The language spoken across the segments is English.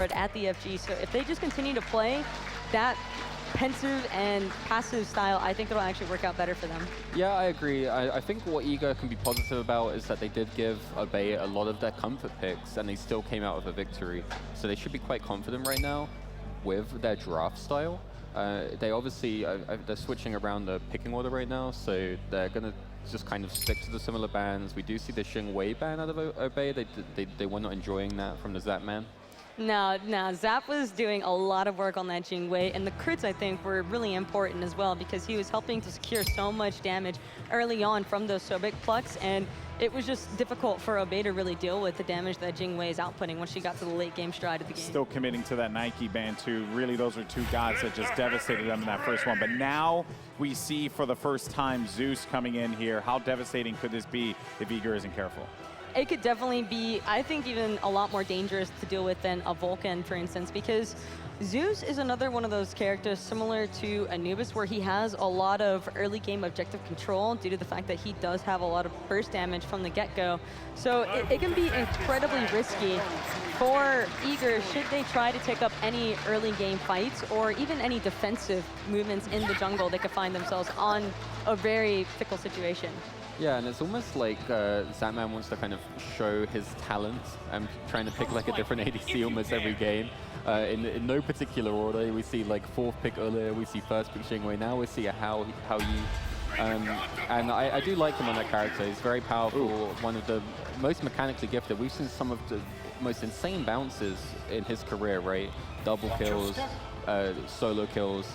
at the FG. So if they just continue to play that pensive and passive style, I think it'll actually work out better for them. Yeah, I agree. I think what Eager can be positive about is that they did give Obey a lot of their comfort picks, and they still came out with a victory. So they should be quite confident right now with their draft style. They obviously, they're switching around the picking order right now, so they're going to just kind of stick to the similar bans. We do see the Xing Wei ban out of Obey. They were not enjoying that from the Zap man. No, Zap was doing a lot of work on that Xing Wei, and the crits, I think, were really important as well because he was helping to secure so much damage early on from those Sobek plucks, and it was just difficult for Obey to really deal with the damage that Xing Wei is outputting once she got to the late game stride of the game. Still committing to that Nike ban too. Really, those are two gods that just devastated them in that first one. But now we see for the first time Zeus coming in here. How devastating could this be if Eager isn't careful? It could definitely be, I think, even a lot more dangerous to deal with than a Vulcan, for instance, because Zeus is another one of those characters similar to Anubis where he has a lot of early game objective control due to the fact that he does have a lot of burst damage from the get-go. So it can be incredibly risky for Eager should they try to take up any early game fights or even any defensive movements in the jungle. They could find themselves on a very fickle situation. Yeah, and it's almost like Zapman wants to kind of show his talent and trying to pick like a different ADC almost every game. In no particular order, we see like 4th pick earlier, we see 1st pick Xing Wei, now we see a Hao Yi. And I do like him on that character. He's very powerful, one of the most mechanically gifted. We've seen some of the most insane bounces in his career, right? Double kills, solo kills,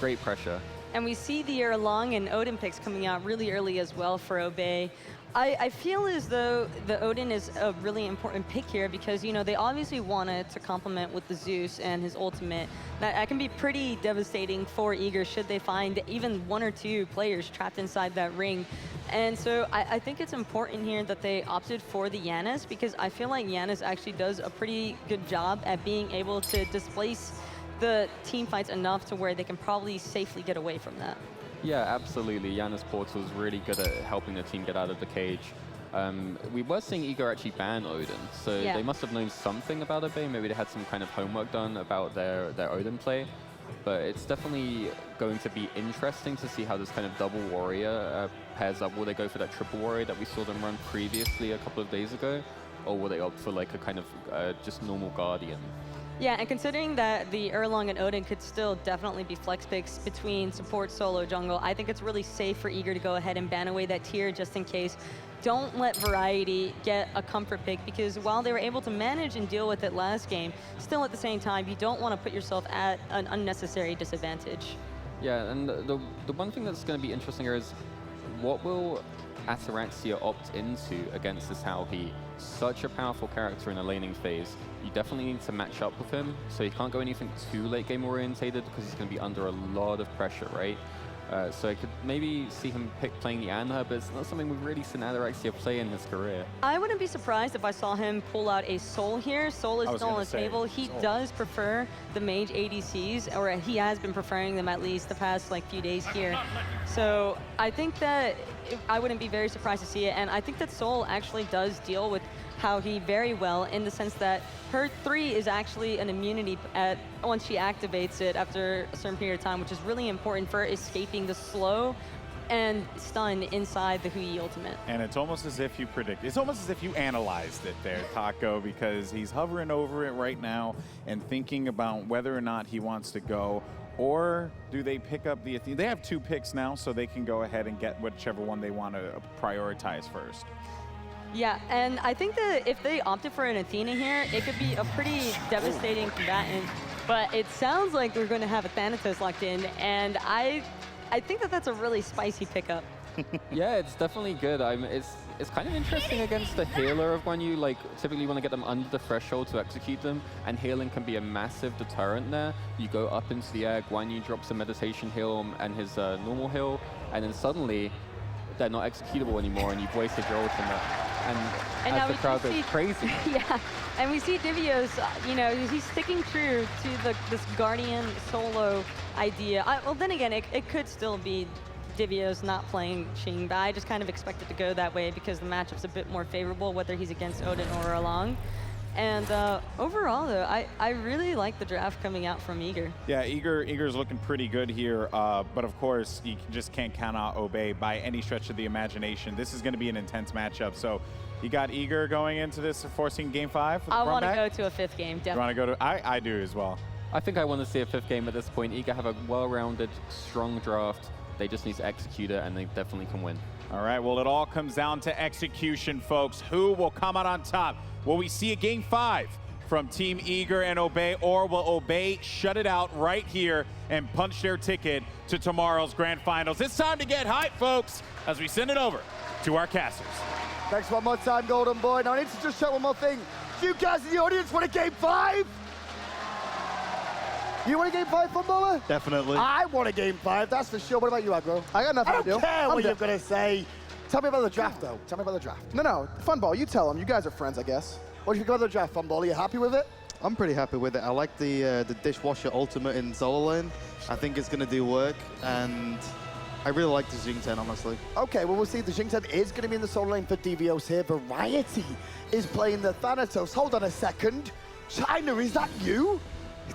great pressure. And we see the Erlang and Odin picks coming out really early as well for Obey. I feel as though the Odin is a really important pick here because, you know, they obviously wanted to complement with the Zeus and his ultimate. That can be pretty devastating for Eager should they find even 1 or 2 players trapped inside that ring. And so I think it's important here that they opted for the Yanis because I feel like Yanis actually does a pretty good job at being able to displace the team fights enough to where they can probably safely get away from that. Yeah, absolutely. Yanis Portal is really good at helping the team get out of the cage. We were seeing Eager actually ban Odin, so they must have known something about Obey. Maybe they had some kind of homework done about their Odin play. But it's definitely going to be interesting to see how this kind of double warrior pairs up. Will they go for that triple warrior that we saw them run previously a couple of days ago? Or will they opt for like a kind of just normal Guardian? Yeah, and considering that the Erlang and Odin could still definitely be flex picks between support, solo, jungle, I think it's really safe for Eager to go ahead and ban away that tier just in case. Don't let Variety get a comfort pick because while they were able to manage and deal with it last game, still at the same time, you don't want to put yourself at an unnecessary disadvantage. Yeah, and the one thing that's going to be interesting here is what will Ataraxia opt into against this Hao Yi? Such a powerful character in the laning phase. You definitely need to match up with him, so he can't go anything too late game orientated because he's going to be under a lot of pressure, right? So I could maybe see him playing the Anna, but it's not something we've really seen Ataraxia play in his career. I wouldn't be surprised if I saw him pull out a Soul here. Soul is still on the table. He does prefer the mage ADCs, or he has been preferring them at least the past like few days here. So I think that I wouldn't be very surprised to see it, and I think that Soul actually does deal with Hao Yi very well in the sense that her 3 is actually an immunity once she activates it after a certain period of time, which is really important for escaping the slow and stun inside the Hui Yi ultimate. And it's almost as if you predict. It's almost as if you analyzed it there, Taco, because he's hovering over it right now and thinking about whether or not he wants to go. Or do they pick up the Athena? They have 2 picks now, so they can go ahead and get whichever one they want to prioritize first. Yeah, and I think that if they opted for an Athena here, it could be a pretty devastating combatant. But it sounds like we're going to have a Thanatos locked in, and I think that that's a really spicy pickup. Yeah, it's definitely good. It's kind of interesting against the healer of Guan Yu. Like, typically you want to get them under the threshold to execute them, and healing can be a massive deterrent there. You go up into the air, Guan Yu drops a meditation heal and his normal heal, and then suddenly they're not executable anymore, and you've wasted your ultimate. And as the crowd goes crazy. Yeah, and we see Divios, you know, he's sticking true to this Guardian solo idea. Well, then again, it could still be Divios not playing Xing, but I just kind of expect it to go that way because the matchup's a bit more favorable, whether he's against Odin or Erlang. And overall, though, I really like the draft coming out from Eager. Yeah, Eager's looking pretty good here, but of course, you just can't count out Obey by any stretch of the imagination. This is going to be an intense matchup, so you got Eager going into this, forcing Game 5 for the I want to comeback? go to a 5th game, definitely. You want to go to? I do as well. I think I want to see a 5th game at this point. Eager have a well-rounded, strong draft. They just need to execute it, and they definitely can win. All right, well, it all comes down to execution, folks. Who will come out on top? Will we see a Game 5 from Team Eager and Obey, or will Obey shut it out right here and punch their ticket to tomorrow's Grand Finals? It's time to get hyped, folks, as we send it over to our casters. Thanks one more time, Golden Boy. Now I need to just show one more thing. Do you guys in the audience want a Game 5? You want a Game 5 from MOBA? Definitely. I want a Game 5, that's for sure. What about you, Aggro? I got nothing I to do. don't care what I'm you're going to say. Tell me about the draft, though. Tell me about the draft. No, Funball, you tell them. You guys are friends, I guess. What do you think about the draft, Funball? Are you happy with it? I'm pretty happy with it. I like the dishwasher ultimate in solo lane. I think it's going to do work, and I really like the Xingtian, honestly. Okay, well, we'll see. The Xingtian is going to be in the solo lane for DVOs here. Variety is playing the Thanatos. Hold on a second. China, is that you?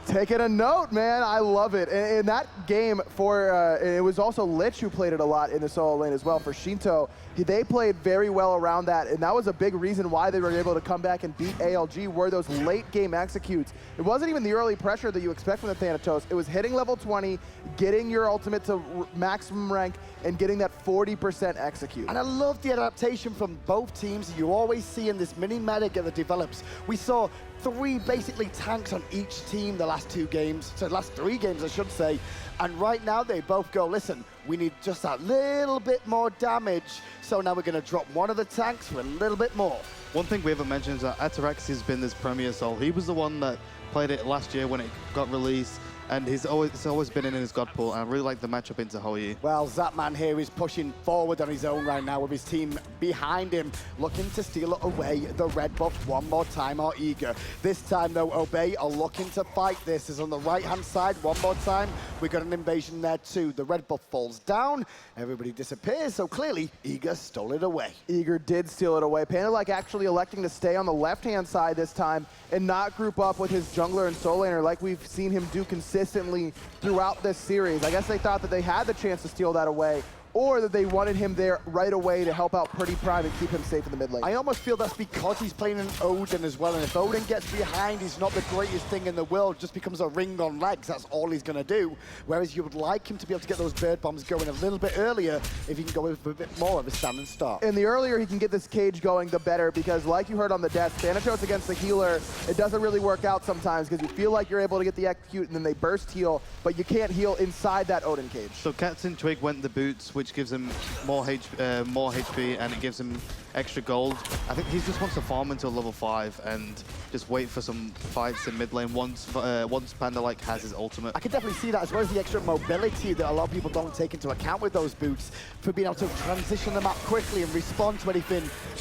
Taking a note, man. I love it. In that game for, it was also Lich who played it a lot in the solo lane as well for Shinto. They played very well around that, and that was a big reason why they were able to come back and beat ALG, were those late game executes. It wasn't even the early pressure that you expect from the Thanatos. It was hitting level 20, getting your ultimate to maximum rank, and getting that 40% execute. And I love the adaptation from both teams. You always see in this mini meta that develops. We saw 3 basically tanks on each team the last 2 games, so the last 3 games I should say, and right now they both go, listen, we need just that little bit more damage, so now we're going to drop one of the tanks for a little bit more. One thing we haven't mentioned is that Ataraxi's been this Premier Soul. He was the one that played it last year when it got released, and it's always been in his god pool, and I really like the matchup into Hou-Yi. Well, Zapman here is pushing forward on his own right now with his team behind him, looking to steal away the red buff one more time, are Eager. This time, though, Obey are looking to fight this. Is on the right-hand side one more time. We got an invasion there, too. The red buff falls down. Everybody disappears, so clearly, Eager stole it away. Eager did steal it away. Panda actually electing to stay on the left-hand side this time and not group up with his jungler and soul laner like we've seen him do consistently throughout this series. I guess they thought that they had the chance to steal that away, or that they wanted him there right away to help out Pretty Prime and keep him safe in the mid lane. I almost feel that's because he's playing an Odin as well, and if Odin gets behind, he's not the greatest thing in the world, just becomes a ring on legs, that's all he's going to do. Whereas you would like him to be able to get those bird bombs going a little bit earlier if he can go with a bit more of a standing start. And the earlier he can get this cage going, the better, because like you heard on the death, Thanatos against the healer, it doesn't really work out sometimes because you feel like you're able to get the execute and then they burst heal, but you can't heal inside that Odin cage. So Captain Twig went the boots, which gives him more HP, and it gives him extra gold. I think he just wants to farm until level 5 and just wait for some fights in mid lane once Panda has his ultimate. I can definitely see that, as well as the extra mobility that a lot of people don't take into account with those boots, for being able to transition them up quickly and respond to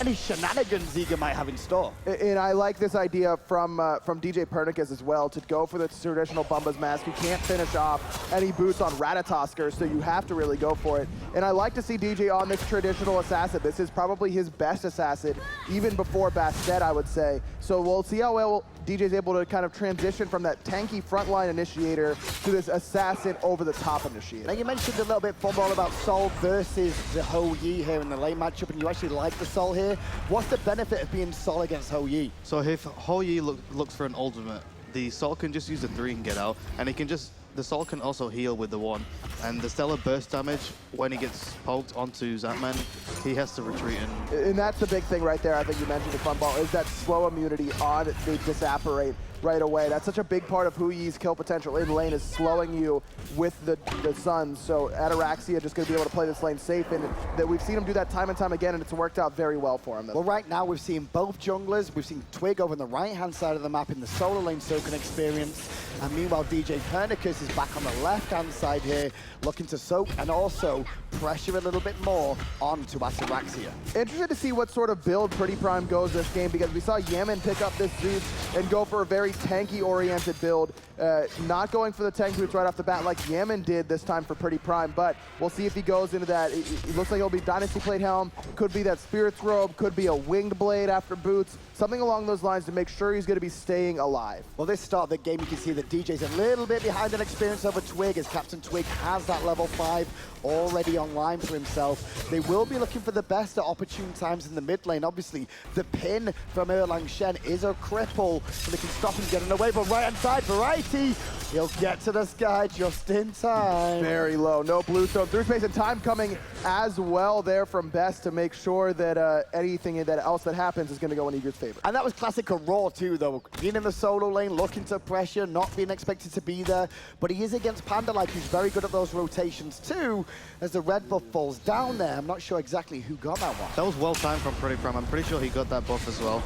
any shenanigans Eager might have in store. And I like this idea from DJ Pernicus as well, to go for the traditional Bumba's Mask. You can't finish off any boots on Ratatosker, so you have to really go for it. And I like to see DJ on this traditional assassin. This is probably his best assassin, even before Bastet, I would say. So we'll see how well DJ's able to kind of transition from that tanky frontline initiator to this assassin over-the-top initiator. Now, you mentioned a little bit, Funball, about Sol versus the Hou-Yi here in the lane matchup, and you actually like the Sol here. What's the benefit of being Sol against Hou-Yi? So if Hou-Yi looks for an ultimate, the Sol can just use the 3 and get out, and he can just the Sol can also heal with the 1. And the Stellar burst damage, when he gets poked onto Zapman, he has to retreat. And that's the big thing right there, I think you mentioned, the Funball, is that slow immunity on the Disapparate right away. That's such a big part of Hou-Yi's kill potential in lane, is slowing you with the Suns. So Ataraxia just going to be able to play this lane safe, and that we've seen him do that time and time again, and it's worked out very well for him. Well, right now we've seen both junglers. We've seen Twig over on the right-hand side of the map in the solo lane soaking experience, and meanwhile DJ Pernicus is back on the left-hand side here, looking to soak and also pressure a little bit more onto Ataraxia. Interested to see what sort of build Pretty Prime goes this game, because we saw Yaman pick up this Zeus and go for a very tanky-oriented build, not going for the tank boots right off the bat like Yaman did this time for Pretty Prime, but we'll see if he goes into that. It looks like it'll be Dynasty Plate Helm, could be that Spirit's Robe, could be a Winged Blade after boots, something along those lines to make sure he's going to be staying alive. Well, this start of the game, you can see that DJ's a little bit behind in experience over Twig, as Captain Twig has that level 5 already online for himself. They will be looking for the best at opportune times in the mid lane. Obviously, the pin from Erlang Shen is a cripple, so they can stop him getting away. But right-hand side, Variety, he'll get to the sky just in time. Very low. No blue thrown through space, and time coming as well there from Best to make sure that anything else that happens is going to go in Eager's favor. And that was classic of Raw too, though. Being in the solo lane, looking to pressure, not being expected to be there. But he is against Panda, like who's very good at those rotations too. As the red buff falls down there, I'm not sure exactly who got that one. That was well timed from Pretty Prime. I'm pretty sure he got that buff as well.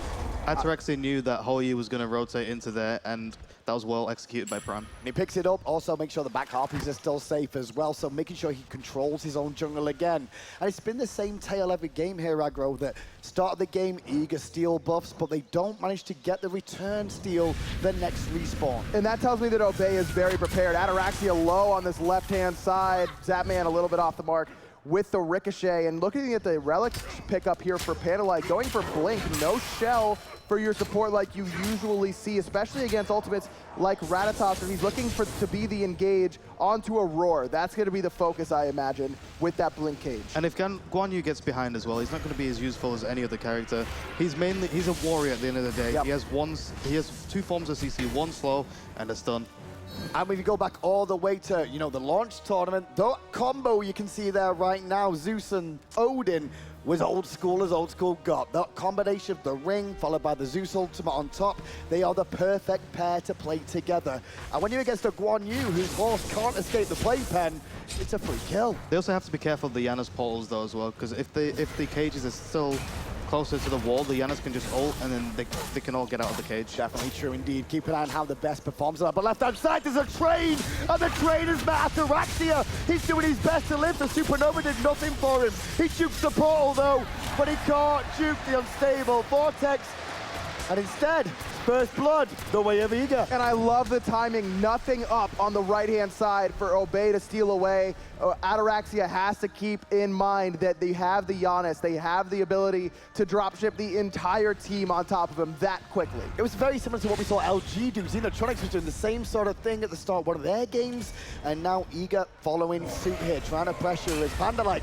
Ataraxia knew that Hoyi was going to rotate into there, and that was well executed by Prime. And he picks it up, also make sure the back harpies are still safe as well, so making sure he controls his own jungle again. And it's been the same tale every game here, Aggro, that start of the game, Eager steal buffs, but they don't manage to get the return steal the next respawn. And that tells me that Obey is very prepared. Ataraxia low on this left-hand side. Zapman a little bit off the mark with the ricochet. And looking at the relic pickup here for Pandalite, going for Blink, no shell for your support like you usually see, especially against ultimates like Ratatosk, where he's looking to be the engage onto a Roar. That's going to be the focus, I imagine, with that Blink cage. And if Guan Yu gets behind as well, he's not going to be as useful as any other character. He's a warrior at the end of the day. Yep. He has 2 forms of CC, 1 slow and a stun. And when you go back all the way to, the launch tournament, that combo you can see there right now, Zeus and Odin, was old school as old school got. That combination of the ring followed by the Zeus ultimate on top, they are the perfect pair to play together. And when you're against a Guan Yu whose horse can't escape the playpen, it's a free kill. They also have to be careful of the Janus portals though as well, because if the cages are still closer to the wall, the Janus can just ult and then they can all get out of the cage. Definitely true indeed. Keep an eye on how the best performs. But left-hand side, there's a train, and the train is met Ataraxia. He's doing his best to live. The Supernova did nothing for him. He jukes the portal, though, but he can't juke the unstable Vortex. And instead, First Blood, the way of Eager. And I love the timing. Nothing up on the right-hand side for Obey to steal away. Ataraxia has to keep in mind that they have the Giannis. They have the ability to dropship the entire team on top of him that quickly. It was very similar to what we saw LG do. Xenotronics was doing the same sort of thing at the start of one of their games. And now Eager following suit here, trying to pressure his Panda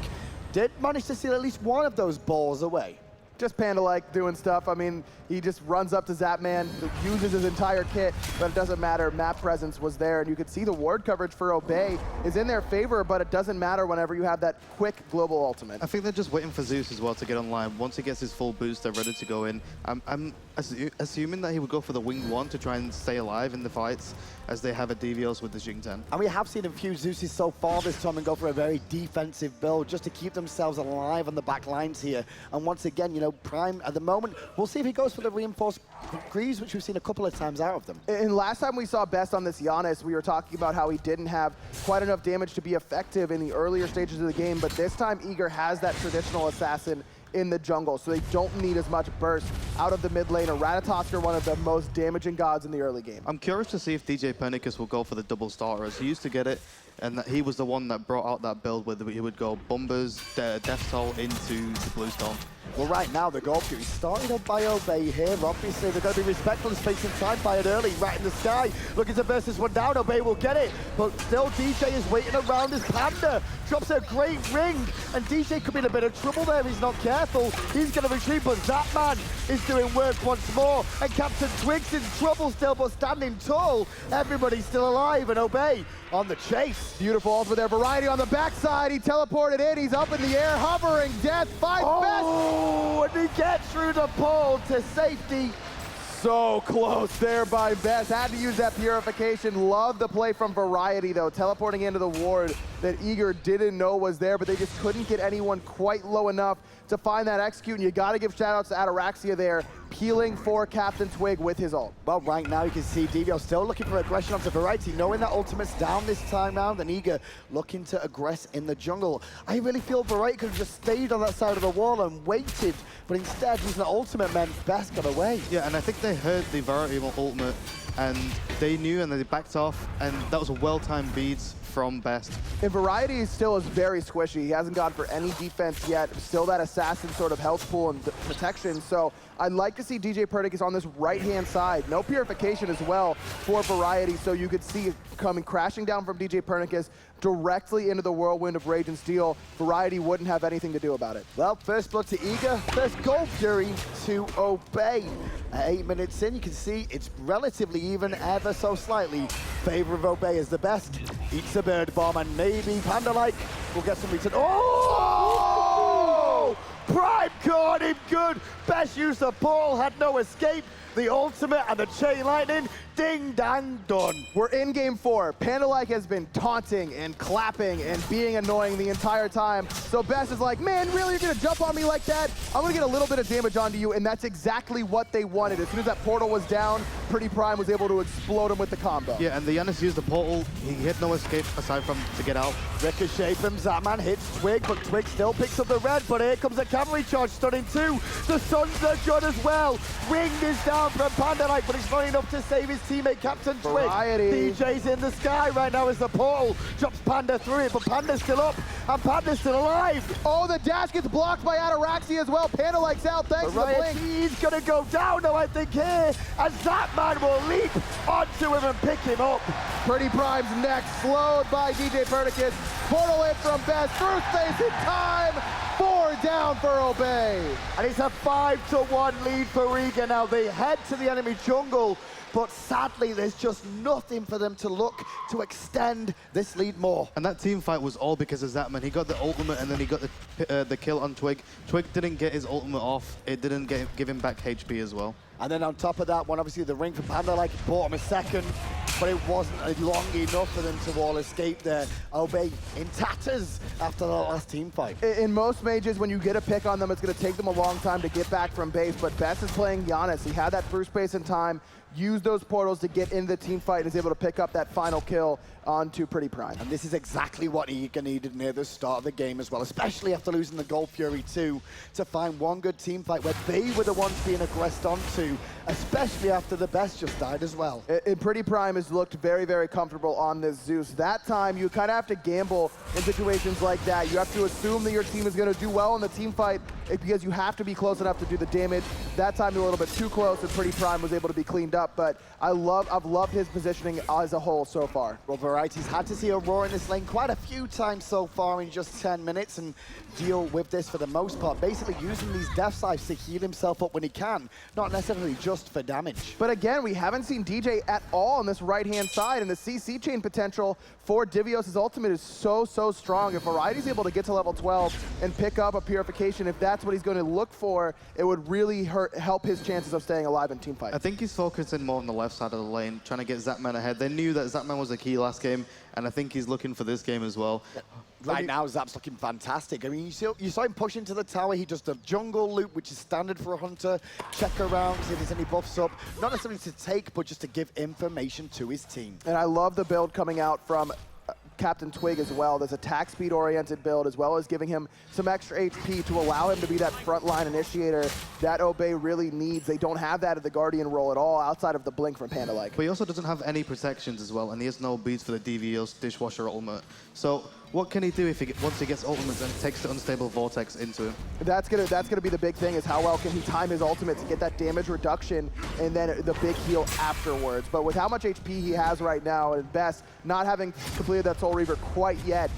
did manage to steal at least one of those balls away. Just Panda-like doing stuff. I mean, he just runs up to Zapman, uses his entire kit, but it doesn't matter. Map presence was there, and you could see the ward coverage for Obey is in their favor, but it doesn't matter whenever you have that quick global ultimate. I think they're just waiting for Zeus as well to get online. Once he gets his full boost, they're ready to go in. I'm assuming that he would go for the winged one to try and stay alive in the fights, as they have a DVOs with the Jing 10. And we have seen a few Zeuses so far this tournament go for a very defensive build just to keep themselves alive on the back lines here. And once again, Prime at the moment, we'll see if he goes for the reinforced Greaves, which we've seen a couple of times out of them. And last time we saw Best on this Giannis, we were talking about how he didn't have quite enough damage to be effective in the earlier stages of the game, but this time Eager has that traditional assassin in the jungle, so they don't need as much burst out of the mid lane. Ratatosk are one of the most damaging gods in the early game. I'm curious to see if DJ Pernicus will go for the double starter, as he used to get it, and that he was the one that brought out that build where he would go Bombers, Death Toll into the Bluestone. Well, right now, the goal queue is started up by Obey here. Obviously, they're going to be respectful of space and time by it early, right in the sky. Looking to burst this one down. Obey will get it, but still DJ is waiting around his Panda. Drops a great ring, and DJ could be in a bit of trouble there. He's not careful. He's going to retreat, but Zapman is doing work once more, and Captain Twig's in trouble still, but standing tall. Everybody's still alive, and Obey on the chase. Beautiful ultimate there. Variety on the backside. He teleported in. He's up in the air, hovering. Death, 5 best. Oh, and he gets through the pole to safety. So close there by Best. Had to use that purification. Love the play from Variety, though, teleporting into the ward that Eager didn't know was there, but they just couldn't get anyone quite low enough to find that execute, and you got to give shout-outs to Ataraxia there, peeling for Captain Twig with his ult. Well, right now you can see DVO still looking for aggression onto Variety, knowing that ultimate's down this time round, and Eager looking to aggress in the jungle. I really feel Variety could have just stayed on that side of the wall and waited, but instead using the ultimate meant Best got away. Yeah, and I think they heard the Variety ultimate, and they knew, and they backed off, and that was a well-timed beads from Best. And Variety still is very squishy. He hasn't gone for any defense yet. Still that assassin sort of health pool and protection. So I'd like to see DJ Perdiccas on this right-hand side. No purification as well for Variety. So you could see it coming crashing down from DJ Perdiccas directly into the whirlwind of Rage and Steel. Variety wouldn't have anything to do about it. Well, first blood to Eager, first Gold Fury to Obey. At 8 minutes in, you can see it's relatively even, ever so slightly. Favor of Obey is the best. Eats a bird bomb, and maybe Panda-like will get some return. Oh! Prime caught him good. Best use of Paul, had no escape. The ultimate and the chain lightning, ding, dang, done. We're in game 4. Panda-like has been taunting and clapping and being annoying the entire time. So Best is like, man, really, you're gonna jump on me like that? I'm gonna get a little bit of damage onto you, and that's exactly what they wanted. As soon as that portal was down, Pretty Prime was able to explode him with the combo. Yeah, and the Giannis used the portal. He had no escape aside from to get out. Ricochet from Zatman hits Twig, but Twig still picks up the red, but here comes a cavalry charge, stunning 2. The Suns are good as well. Ring is down from Panda-like, but it's not enough to save his teammate Captain Twig. Variety. DJ's in the sky right now as the portal drops Panda through it, but Panda's still up, and Panda's still alive. Oh, the dash gets blocked by Ataraxia as well. Panda-like's out, thanks to the blink. He's gonna go down now, I think, here, and Zatman will leap onto him and pick him up. Pretty Prime's next, slowed by DJ Perdiccas. Portal in from Best, through space in time. 4 down for Obey. And it's a 5-1 lead for Riga now. They head to the enemy jungle, but sadly, there's just nothing for them to look to extend this lead more. And that team fight was all because of Zatman. He got the ultimate and then he got the kill on Twig. Twig didn't get his ultimate off. It didn't give him back HP as well. And then on top of that one, obviously the ring for Panda-like bought him a second, but it wasn't long enough for them to all escape there. Obey in tatters after the last team fight. In most mages, when you get a pick on them, it's going to take them a long time to get back from base, but Best is playing Giannis. He had that first space in time, used those portals to get into the team fight, and is able to pick up that final kill onto Pretty Prime. And this is exactly what Eager needed near the start of the game as well, especially after losing the Gold Fury 2, to find one good team fight where they were the ones being aggressed onto, especially after the Best just died as well. And Pretty Prime has looked very, very comfortable on this Zeus. That time, you kind of have to gamble in situations like that. You have to assume that your team is going to do well in the team fight because you have to be close enough to do the damage. That time, you're a little bit too close, and Pretty Prime was able to be cleaned up. But I've loved his positioning as a whole so far. Well, Variety's had to see Aurora in this lane quite a few times so far in just 10 minutes and deal with this for the most part, basically using these death sives to heal himself up when he can, not necessarily just for damage. But again, we haven't seen DJ at all on this right-hand side, and the CC chain potential for Divios' ultimate is so, so strong. If Variety's able to get to level 12 and pick up a purification, if that's what he's going to look for, it would really help his chances of staying alive in team fight. I think he's focusing more on the left side of the lane, trying to get Zatman ahead. They knew that Zatman was the key last game, and I think he's looking for this game as well. Right now, Zap's looking fantastic. I mean, you saw him push into the tower. He does the jungle loop, which is standard for a hunter. Check around, see if there's any buffs up. Not necessarily to take, but just to give information to his team. And I love the build coming out from Captain Twig as well. There's attack speed oriented build, as well as giving him some extra HP to allow him to be that frontline initiator that Obey really needs. They don't have that at the Guardian role at all, outside of the blink from Panda-like. But he also doesn't have any protections as well, and he has no beats for the DVO's Dishwasher ultimate. So what can he do if once he gets ultimates and takes the unstable vortex into him? That's gonna be the big thing, is how well can he time his ultimate to get that damage reduction and then the big heal afterwards. But with how much HP he has right now, at best, not having completed that Soul Reaver quite yet,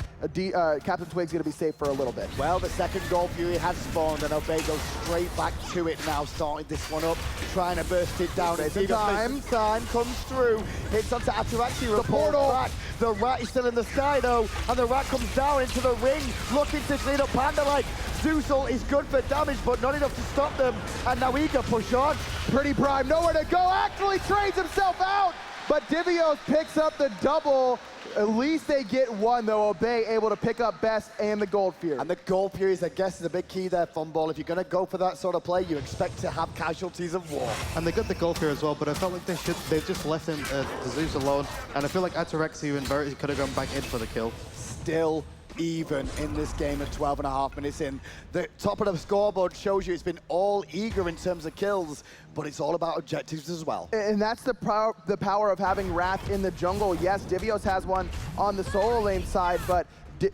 Captain Twig's gonna be safe for a little bit. Well, the second Gold Fury has spawned, and Obey goes straight back to it now, starting this one up, trying to burst it down. Time comes through, hits onto Ataraxia, the portal back. The rat is still in the sky though, and the rat comes down into the ring, looking to clean up Panda-like. Zeus ult is good for damage, but not enough to stop them. And now he can push on. Pretty Prime, nowhere to go, actually trades himself out, but Divios picks up the double. At least they get one, though. Obey able to pick up Best and the Gold Fury. And the Gold Fury, I guess, is a big key there, Funball. If you're going to go for that sort of play, you expect to have casualties of war. And they got the Gold Fury as well, but I felt like they've just left him the Zeus alone. And I feel like Ataraxia and Verity could have gone back in for the kill. Still even in this game at 12.5 minutes in. The top of the scoreboard shows you it's been all Eager in terms of kills, but it's all about objectives as well. And that's the power of having Wrath in the jungle. Yes, Divios has one on the solo lane side, but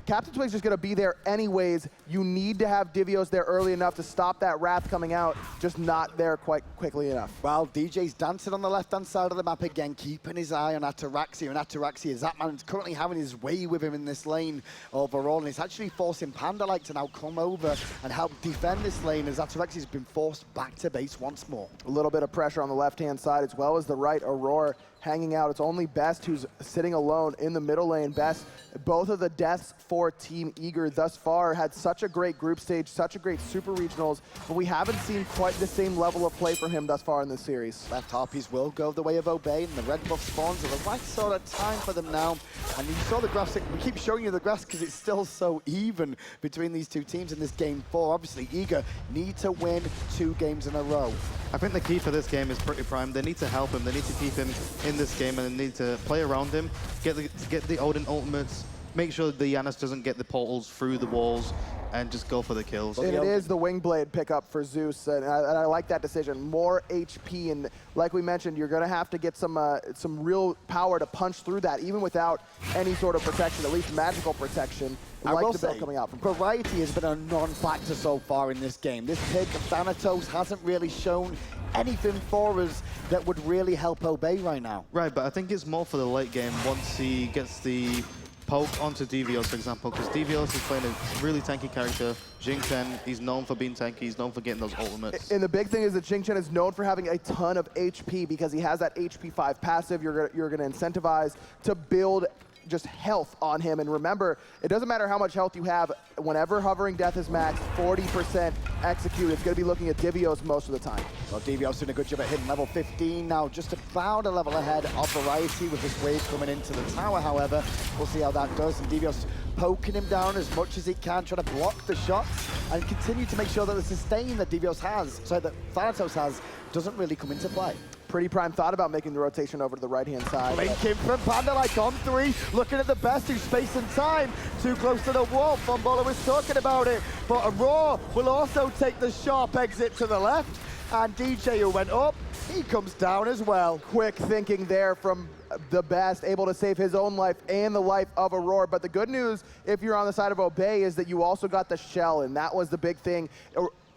Captain Twig's just going to be there anyways. You need to have Divios there early enough to stop that Wrath coming out, just not there quite quickly enough. Well, DJ's dancing on the left-hand side of the map again, keeping his eye on Ataraxia, and Ataraxia, Zapman's currently having his way with him in this lane overall, and it's actually forcing Pandalike to now come over and help defend this lane as Ataraxia's been forced back to base once more. A little bit of pressure on the left-hand side as well as the right. Aurora hanging out. It's only Best who's sitting alone in the middle lane. Best, both of the deaths for Team Eager thus far had such a great group stage, such a great super regionals, but we haven't seen quite the same level of play from him thus far in this series. Left Harpies will go the way of Obey, and the red buff spawns at the right sort of time for them now. And you saw the graphs, we keep showing you the graphs because it's still so even between these two teams in this game 4. Obviously, Eager need to win 2 games in a row. I think the key for this game is Pretty Prime. They need to help him. They need to keep him in this game, and they need to play around him, get the Odin ultimates, make sure the Janus doesn't get the portals through the walls, and just go for the kills. And it is the Wingblade pickup for Zeus, and I like that decision. More HP, and like we mentioned, you're going to have to get some real power to punch through that, even without any sort of protection, at least magical protection. I will the say, build coming out from variety has been a non-factor so far in this game. This pick, Thanatos, hasn't really shown anything for us that would really help Obey right now. Right, but I think it's more for the late game once he gets the poke onto Divios, for example, because Divios is playing a really tanky character. Jing Chen, he's known for being tanky, he's known for getting those ultimates. And the big thing is that Jing Chen is known for having a ton of HP because he has that HP 5 passive. You're going to incentivize to build just health on him. And remember, it doesn't matter how much health you have, whenever Hovering Death is maxed, 40% execute. It's going to be looking at Divios most of the time. Well, Divios doing a good job at hitting level 15 now, just about a level ahead of Variety with this wave coming into the tower, however. We'll see how that does, and Divios poking him down as much as he can, trying to block the shots and continue to make sure that the sustain that Divios has, that Thanatos has, doesn't really come into play. Pretty Prime thought about making the rotation over to the right-hand side. Link in from Pandalike on 3, looking at the Best who's space and time. Too close to the wall, Fumbola was talking about it. But Aurora will also take the sharp exit to the left. And DJ, who went up, he comes down as well. Quick thinking there from the Best, able to save his own life and the life of Aurora. But the good news, if you're on the side of Obey, is that you also got the shell, and that was the big thing.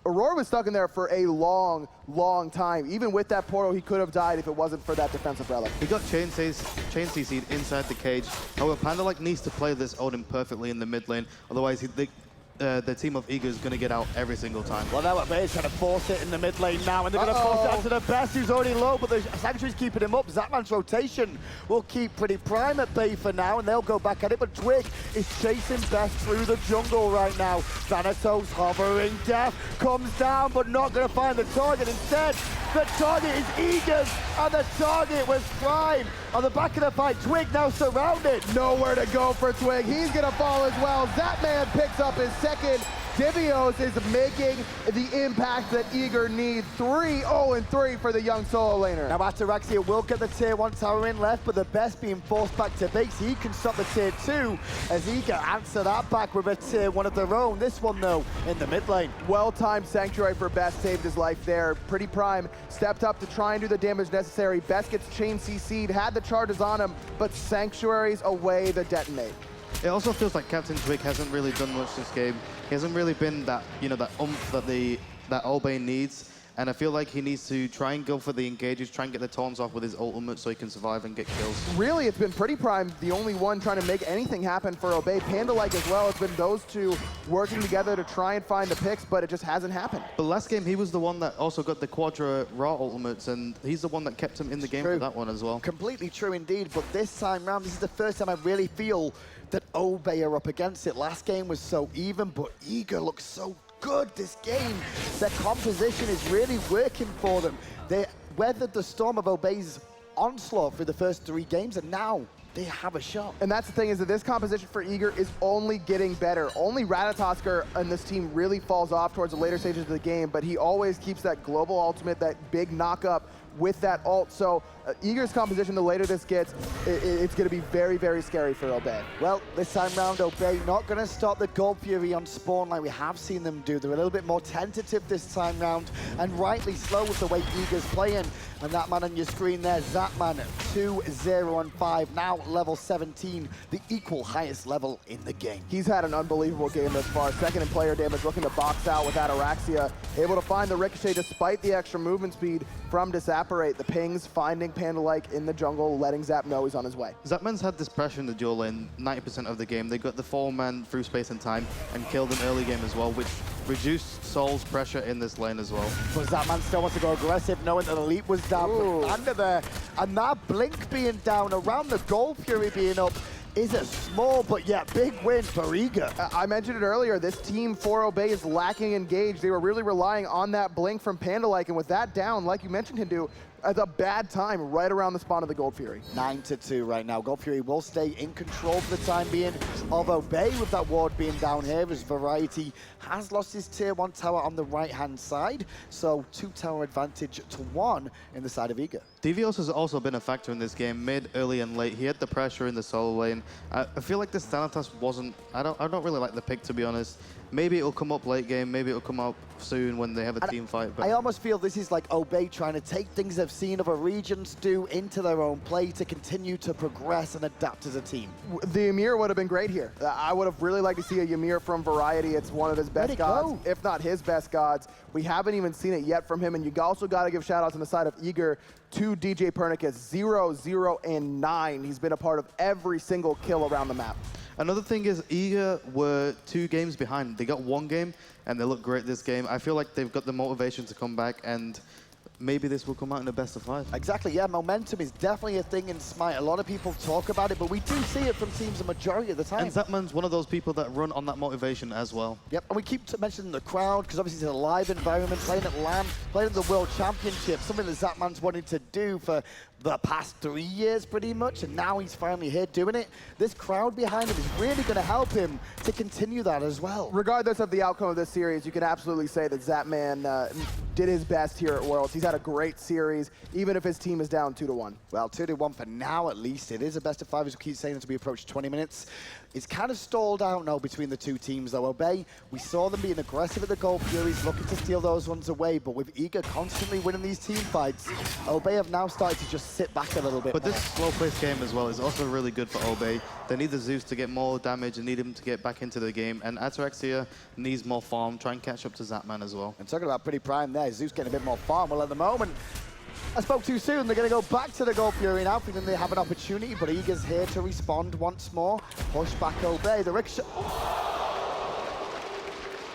Aurora was stuck in there for a long, long time. Even with that portal, he could have died if it wasn't for that defensive relic. He got chain CC'd inside the cage. However, Pandalike needs to play this Odin perfectly in the mid lane. Otherwise, the team of Eager is going to get out every single time. Well, now Obey is trying to force it in the mid lane now, and they're going to force it out to the Best, who's already low, but the Sanctuary's keeping him up. Zapman's rotation will keep Pretty Prime at bay for now, and they'll go back at it, but Twig is chasing Best through the jungle right now. Thanatos, Hovering Death, comes down, but not going to find the target. Instead, the target is Eager's, and the target was Prime. On the back of the fight, Twig now surrounded. Nowhere to go for Twig. He's going to fall as well. Zapman picks up his second. Divios is making the impact that Eager needs. 3-0-3 for the young solo laner. Now Ataraxia will get the tier 1 tower in left, but the Best being forced back to base. He can stop the tier 2 as Eager answer that back with a tier 1 of their own. This one though, in the mid lane. Well-timed Sanctuary for Best saved his life there. Pretty Prime stepped up to try and do the damage necessary. Best gets chain CC'd, had the charges on him, but Sanctuary's away the detonate. It also feels like Captain Twig hasn't really done much this game. He hasn't really been that, that oomph that Obey needs. And I feel like he needs to try and go for the engages, try and get the taunts off with his ultimate so he can survive and get kills. Really, it's been Pretty Prime the only one trying to make anything happen for Obey. Pandalike as well. It's been those two working together to try and find the picks, but it just hasn't happened. But last game, he was the one that also got the Quadra Raw ultimates, and he's the one that kept him in the game for that one as well. Completely true indeed, but this time round, this is the first time I really feel that Obey are up against it. Last game was so even, but Eager looks so good this game. Their composition is really working for them. They weathered the storm of Obey's onslaught through the first 3 games, and now they have a shot. And that's the thing, is that this composition for Eager is only getting better. Only Ratatoskr and this team really falls off towards the later stages of the game, but he always keeps that global ultimate, that big knock-up with that ult. So Eager's composition, the later this gets, it's going to be very, very scary for Obey. Well, this time round, Obey not going to stop the Gold Fury on spawn like we have seen them do. They're a little bit more tentative this time round, and rightly slow with the way Eager's playing. And that man on your screen there, Zapman, 2-0-5, now level 17, the equal highest level in the game. He's had an unbelievable game thus far. Second in player damage, looking to box out with Ataraxia. Able to find the ricochet despite the extra movement speed from Disapparate. The pings finding Panda-like in the jungle, letting Zap know he's on his way. Zapman's had this pressure in the dual lane 90% of the game. They got the 4-man through space and time and killed him early game as well, which reduced Soul's pressure in this lane as well. But Zapman still wants to go aggressive, knowing that the leap was down from under there. And that blink being down, around the Gold Fury being up, is a small but yet big win for Eager. I mentioned it earlier, this team for Obey is lacking engage. They were really relying on that blink from Panda-like, and with that down, like you mentioned, Hindu, at a bad time right around the spawn of the Gold Fury. 9-2 right now. Gold Fury will stay in control for the time being of Obey, with that ward being down here, as Variety has lost his tier 1 tower on the right-hand side. So 2 tower advantage to 1 in the side of Eager. Devios has also been a factor in this game, mid, early, and late. He had the pressure in the solo lane. I feel like this Thanatos wasn't... I don't really like the pick, to be honest. Maybe it'll come up late game, maybe it'll come up soon when they have a team fight. But I almost feel this is like Obey trying to take things they've seen other regions do into their own play to continue to progress and adapt as a team. The Ymir would have been great here. I would have really liked to see a Ymir from Variety. It's one of his best gods, if not his best gods. We haven't even seen it yet from him, and you also got to give shout-outs on the side of Eager to DJ Pernicus, 0, 0, and 9. He's been a part of every single kill around the map. Another thing is Eager were 2 games behind. They got 1 game, and they look great this game. I feel like they've got the motivation to come back, and maybe this will come out in a best of 5. Exactly, yeah, momentum is definitely a thing in SMITE. A lot of people talk about it, but we do see it from teams the majority of the time. And Zapman's one of those people that run on that motivation as well. Yep, and we keep mentioning the crowd, because obviously it's a live environment, playing at LAN, playing at the World Championship, something that Zapman's wanted to do for the past 3 years pretty much, and now he's finally here doing it. This crowd behind him is really going to help him to continue that as well. Regardless of the outcome of this series, you can absolutely say that Zapman did his best here at Worlds. He's had a great series, even if his team is down 2-1. Well, 2-1 for now at least. It is a best of 5, as we keep saying, as we approach 20 minutes. It's kind of stalled out now between the 2 teams, though. Obey, we saw them being aggressive at the Gold Furies, looking to steal those ones away, but with Eager constantly winning these team fights, Obey have now started to just sit back a little bit But more. this slow-paced game as well is also really good for Obey. They need the Zeus to get more damage and need him to get back into the game, and Ataraxia needs more farm, try and catch up to Zapman as well. And talking about pretty prime there, Zeus getting a bit more farm. Well, at the moment, I spoke too soon. They're going to go back to the Gold Fury now, thinking they have an opportunity, but Eager's here to respond once more. Push back Obey. The ricochet.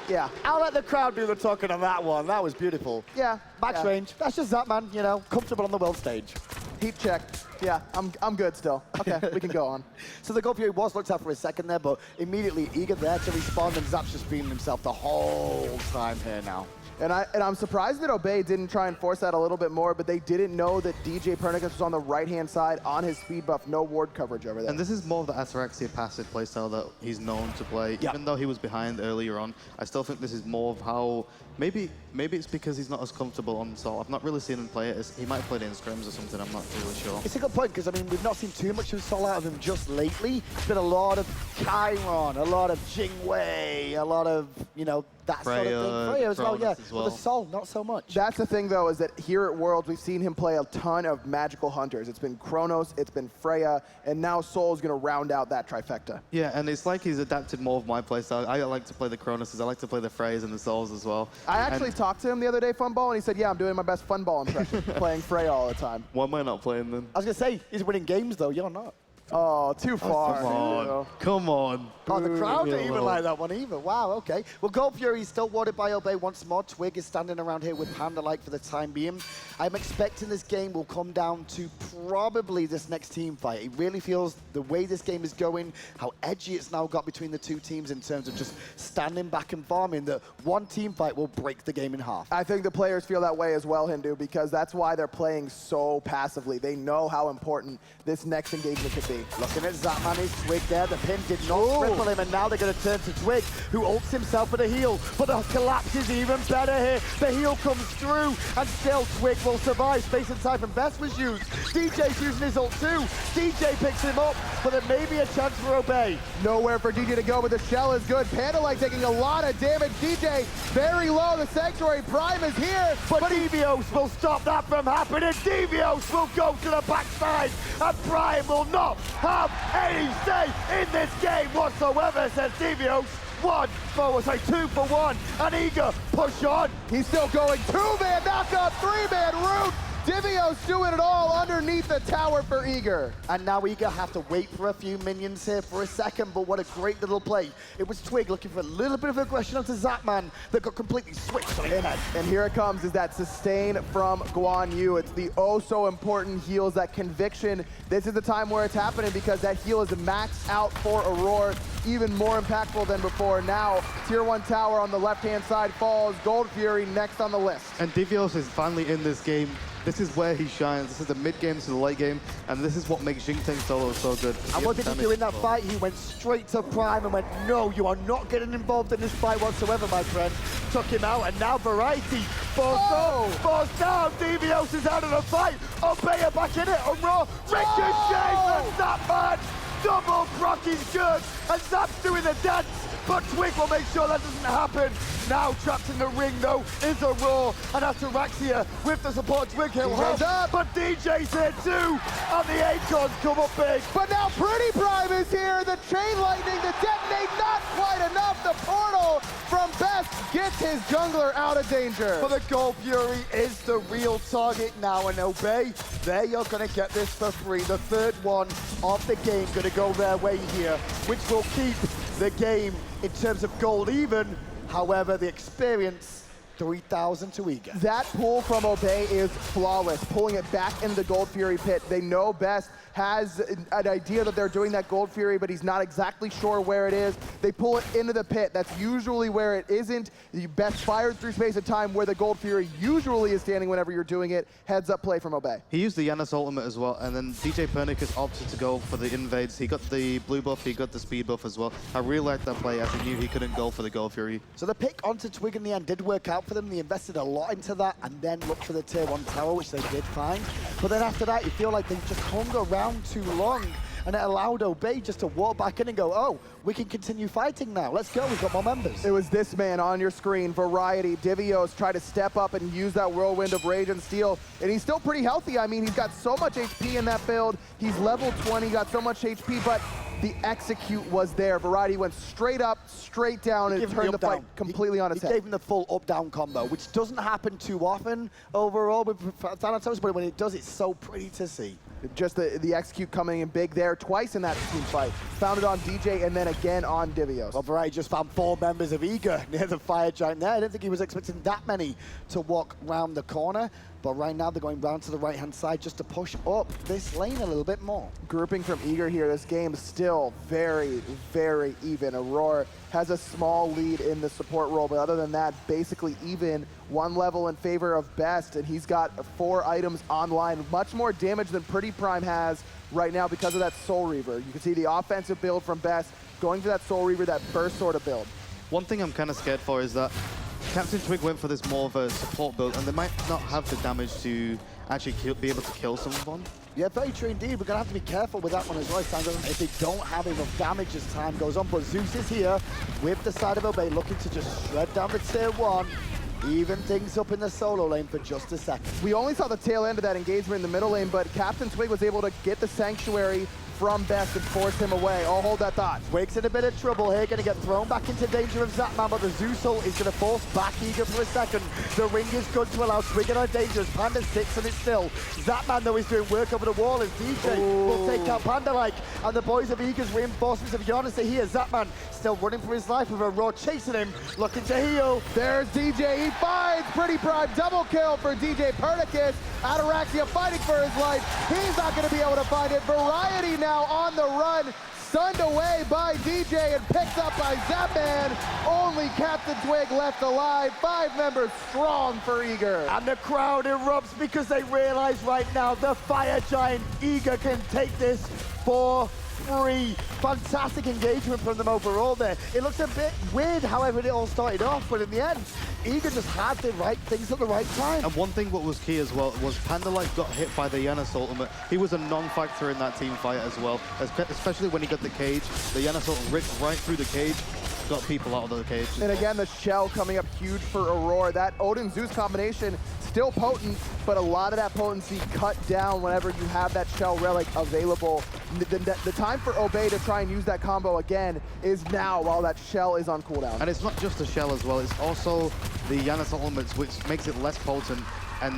Yeah. I'll let the crowd do the talking on that one. That was beautiful. Yeah. Max range. That's just that, man. You know, comfortable on the world stage. Heat check. Yeah, I'm good still. Okay, we can go on. So the Gold Fury was looked at for a second there, but immediately Eager there to respond, and Zap's just beaming himself the whole time here now. And I'm surprised that Obey didn't try and force that a little bit more, but they didn't know that DJ Pernicus was on the right-hand side on his speed buff, no ward coverage over there. And this is more of the Ataraxia passive playstyle that he's known to play. Yep. Even though he was behind earlier on, I still think this is more of how... Maybe it's because he's not as comfortable on Sol. I've not really seen him play it. He might have played it in scrims or something, I'm not really sure. It's a good point, because, I mean, we've not seen too much of Sol out of him just lately. It's been a lot of Chiron, a lot of Jingwei, a lot of, you know, that sort of thing. Freya as well, yeah. Cronus as well. But the Sol, not so much. That's the thing, though, is that here at Worlds, we've seen him play a ton of magical hunters. It's been Kronos, it's been Freya, and now Sol's going to round out that trifecta. Yeah, and it's like he's adapted more of my playstyle. I like to play the Cronoses, I like to play the Freyas and the Sols as well. I actually talked to him the other day, Funball, and he said, yeah, I'm doing my best Funball impression, playing Freya all the time. Why am I not playing then? I was going to say, he's winning games, though. You're not. Oh, too far. Come on, come on. Oh, the crowd Leave me didn't even alone. like that one either. Wow, okay. Well, Gold Fury is still warded by Obey once more. Twig is standing around here with Panda-like for the time being. I'm expecting this game will come down to probably this next team fight. It really feels the way this game is going, how edgy it's now got between the 2 teams in terms of just standing back and farming, that one team fight will break the game in half. I think the players feel that way as well, Hindu, because that's why they're playing so passively. They know how important this next engagement could be. Variety looking at Zapman, his Twig there. The pin did not cripple him, and now they're going to turn to Twig, who ults himself for the heal. But the collapse is even better here. The heal comes through, and still Twig will survive. Space and time from Best was used. DJ's using his ult too. DJ picks him up, but there may be a chance for Obey. Nowhere for DJ to go, but the shell is good. Pandalite taking a lot of damage. DJ very low. The Sanctuary Prime is here, But Devios will stop that from happening. Devios will go to the backside, and Prime will not have any say in this game whatsoever, says Devios. 2 for 1, and Eager push on. he's still going. 2-man knockout, 3-man root. Divios doing it all underneath the tower for Eager. And now Eager have to wait for a few minions here for a second, but what a great little play. It was Twig looking for a little bit of aggression onto Zapman that got completely switched on his head. And here it comes, is that sustain from Guan Yu. It's the oh so important heals, that conviction. This is the time where it's happening because that heal is maxed out for Aurora, even more impactful than before. Now, tier 1 tower on the left-hand side falls, Gold Fury next on the list. And Divios is finally in this game. This is where he shines. This is the mid game to the late game, and this is what makes Jingteng solo so good. And what did he do in that fight? He went straight to Prime and went, no, you are not getting involved in this fight whatsoever, my friend. Took him out, and now Variety forced down. Devios is out of the fight. Obey are back in it. Raw ricochet from Zapman. Double proc is good, and Zap's doing the dance. But Twig will make sure that doesn't happen. Now trapped in the ring, though, is Aurora, and Ataraxia with the support. Twig he'll hold up, but DJ's here too, and the Acorns come up big. But now Pretty Prime is here, the Chain Lightning to detonate, not quite enough. The portal from Best gets his jungler out of danger. But the Gold Fury is the real target now, and Obey, they are going to get this for free. The third one of the game going to go their way here, which will keep the game in terms of gold even. However, the experience, 3,000 to Eager. That pull from Obey is flawless, pulling it back into the Gold Fury pit. They know Best has an idea that they're doing that Gold Fury, but he's not exactly sure where it is. They pull it into the pit. That's usually where it isn't. The Best fired through space of time where the Gold Fury usually is standing whenever you're doing it. Heads up play from Obey. He used the Yanis ultimate as well, and then DJ Pernicus opted to go for the invades. He got the blue buff, he got the speed buff as well. I really liked that play as he knew he couldn't go for the Gold Fury. So the pick onto Twig in the end did work out for them. They invested a lot into that and then looked for the tier 1 tower, which they did find. But then after that, you feel like they just hung around too long, and it allowed Obey just to walk back in and go, oh, we can continue fighting now. Let's go, we've got more members. It was this man on your screen, Variety. Divios tried to step up and use that whirlwind of Rage and Steel, and he's still pretty healthy. I mean, he's got so much HP in that build. He's level 20, got so much HP, but the execute was there. Variety went straight up, straight down, and turned the fight completely on its head. He gave him the full up-down combo, which doesn't happen too often overall with Thanatos, but when it does, it's so pretty to see. Just the execute coming in big there, twice in that team fight. Found it on DJ and then again on Divios. Well, Variety just found 4 members of Eager near the fire giant there. I didn't think he was expecting that many to walk round the corner. But right now they're going round to the right-hand side just to push up this lane a little bit more. Grouping from Eager here. This game is still very, very even. Aurora has a small lead in the support role, but other than that, basically even. 1 level in favor of Best, and he's got 4 items online. Much more damage than Pretty Prime has right now because of that Soul Reaver. You can see the offensive build from Best going for that Soul Reaver, that burst sort of build. One thing I'm kind of scared for is that Captain Twig went for this more of a support build, and they might not have the damage to actually be able to kill someone. Yeah, very true indeed. We're going to have to be careful with that one as well. If they don't have enough damage as time goes on. But Zeus is here with the side of Obey, looking to just shred down the tier 1. Even things up in the solo lane for just a second. We only saw the tail end of that engagement in the middle lane, but Captain Twig was able to get the Sanctuary from Best and force him away. I'll hold that thought. Twig's in a bit of trouble here, going to get thrown back into danger of Zapman, but the Zeus ult is going to force back Eager for a second. The ring is good to allow Twig out of danger as Panda sits and it's still. Zapman, though, is doing work over the wall as DJ will take out Panda-like, and the boys of Eager's reinforcements of Giannis are here. Zapman still running for his life with a Raw chasing him, looking to heal. There's DJ, he finds Pretty Prime, double kill for DJ Pernicus. Ataraxia fighting for his life. He's not going to be able to find it. Variety now on the run, stunned away by DJ and picked up by Zapman. Only Captain Twig left alive. 5 members strong for Eager. And the crowd erupts because they realize right now the Fire Giant Eager can take this for free. Fantastic engagement from them overall there. It looks a bit weird however it all started off, but in the end, Eager just had the right things at the right time. And one thing what was key as well was Panda Light got hit by the Yanis ultimate. He was a non-factor in that team fight as well, especially when he got the cage. The Yanis ultimate ripped right through the cage, got people out of the cage. And again, the shell coming up huge for Aurora. That Odin-Zeus combination, still potent, but a lot of that potency cut down whenever you have that shell relic available. The time for Obey to try and use that combo again is now while that shell is on cooldown. And it's not just the shell as well, it's also the Yanis ultimates, which makes it less potent. And